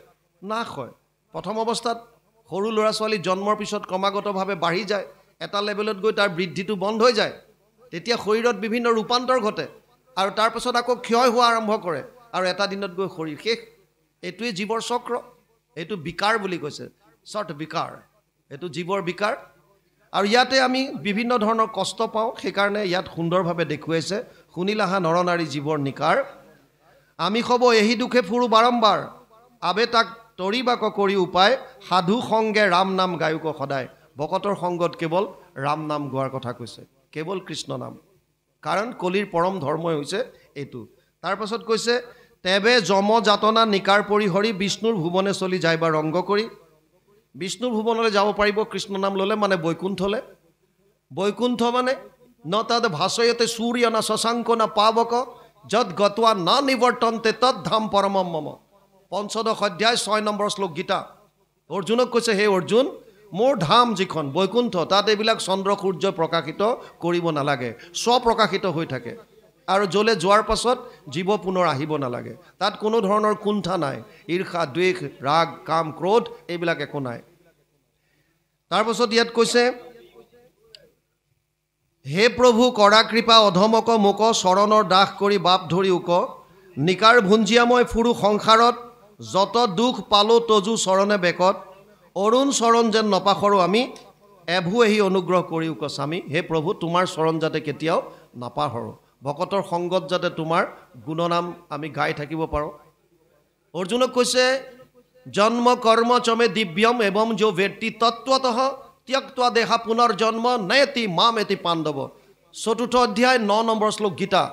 নাশ হয়। প্ৰথম অৱস্থাত সৰু ল'ৰা ছোৱালী জন্মৰ পিছত ক্ৰমাগতভাৱে বাঢ়ি যায়, এটা লেভেলত গৈ তাৰ বৃদ্ধিটো বন্ধ হৈ যায়, তেতিয়া শৰীৰত বিভিন্ন ৰূপান্তৰ ঘটে আৰু তাৰপাছত আকৌ ক্ষয় হোৱা আৰম্ভ কৰে আৰু এটা দিনত গৈ শৰীৰ শেষ। এইটোৱে জীৱৰ চক্ৰ, এইটো বিকাৰ বুলি কৈছে, শ্বৰ্ট বিকাৰ, এইটো জীৱৰ বিকাৰ। আৰু ইয়াতে আমি বিভিন্ন ধৰণৰ কষ্ট পাওঁ, সেইকাৰণে ইয়াত সুন্দৰভাৱে দেখুৱাইছে, শুনিলাহা নৰনাৰী জীৱৰ নিকাৰ, আমি খব এহি দুখে ফুৰো বাৰম্বাৰ, আবে তাক তৰিবাক কৰি উপায়, সাধু সংগে ৰাম নাম গায়ক সদায়। ভকতৰ সংগত কেৱল ৰাম নাম গোৱাৰ কথা কৈছে, কেৱল কৃষ্ণ নাম, কাৰণ কলিৰ পৰম ধৰ্মই হৈছে এইটো। তাৰপাছত কৈছে, তেবে যম যাতনা নিকাৰ পৰিহৰি, বিষ্ণুৰ ভুৱনে চলি যায় বা ৰংগ কৰি। বিষ্ণুৰ ভুৱনলৈ যাব পাৰিব কৃষ্ণ নাম ল'লে, মানে বৈকুণ্ঠলৈ। বৈকুণ্ঠ মানে ন তদ ভাষয়তে সূৰ্য ন শশাংক ন পাৱক, যদ গত্বা ন নিৱৰ্তন্তে তদ ধাম পৰমম মম। পঞ্চদশ অধ্যায় 6 নম্বৰ শ্লোক গীতা। অৰ্জুনক কৈছে, হে অৰ্জুন, মোৰ ধাম যিখন বৈকুণ্ঠ, তাত এইবিলাক চন্দ্ৰ সূৰ্য প্ৰকাশিত কৰিব নালাগে, স্বপ্ৰকাশিত হৈ থাকে। আৰু য'লে যোৱাৰ পাছত জীৱ পুনৰ আহিব নালাগে, তাত কোনো ধৰণৰ কুণ্ঠা নাই, ঈৰ্ষা দ্বেষ ৰাগ কাম ক্ৰোধ এইবিলাক একো নাই। তাৰপাছত ইয়াত কৈছে, হে প্ৰভু কৰা কৃপা অধমক মোক, চৰণৰ দাস কৰি বাপ ধৰি উক, নিকাৰ ভুঞ্জিয়া মই ফুৰো সংসাৰত, যত দুখ পালো তজু চৰণে বেকত, অৰুণ চৰণ যেন নপাখৰো আমি, এভু এহি অনুগ্ৰহ কৰি উক স্বামী। হে প্ৰভু, তোমাৰ চৰণ যাতে কেতিয়াও নাপাহৰোঁ, ভকতৰ সংগত যাতে তোমাৰ গুণনাম আমি গাই থাকিব পাৰোঁ। অৰ্জুনক কৈছে, জন্ম কৰ্ম চমে দিব্যম এৱম যো ব্যক্তি তত্ত্বতঃ ত্যক্ত্বা দেহা পুনৰ্জন্ম নেতি মাম এতি পাণ্ডৱ। 4ৰ্থ অধ্যায় 9 নম্বৰ শ্লোক গীতা।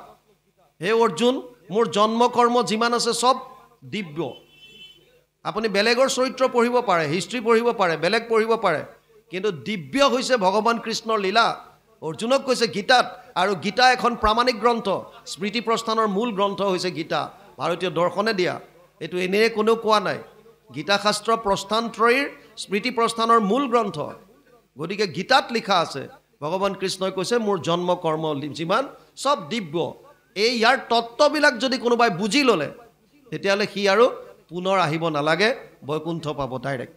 হে অৰ্জুন, মোৰ জন্ম কৰ্ম যিমান আছে চব দিব্য। আপুনি বেলেগৰ চৰিত্ৰ পঢ়িব পাৰে, হিষ্ট্ৰী পঢ়িব পাৰে, বেলেগ পঢ়িব পাৰে, কিন্তু দিব্য হৈছে ভগৱান কৃষ্ণৰ লীলা। অৰ্জুনক কৈছে গীতাত, আৰু গীতা এখন প্ৰামাণিক গ্ৰন্থ, স্মৃতি প্ৰস্থানৰ মূল গ্ৰন্থ হৈছে গীতা, ভাৰতীয় দৰ্শনে দিয়া, এইটো এনেই কোনেও কোৱা নাই। গীতা শাস্ত্ৰ প্ৰস্থানত্ৰয়ীৰ স্মৃতি প্ৰস্থানৰ মূল গ্ৰন্থ, গতিকে গীতাত লিখা আছে, ভগৱান কৃষ্ণই কৈছে মোৰ জন্ম কৰ্ম যিমান চব দিব্য। এই ইয়াৰ তত্ত্ববিলাক যদি কোনোবাই বুজি ল'লে, তেতিয়াহ'লে সি আৰু পুনৰ আহিব নালাগে, বৈকুণ্ঠ পাব ডাইৰেক্ট।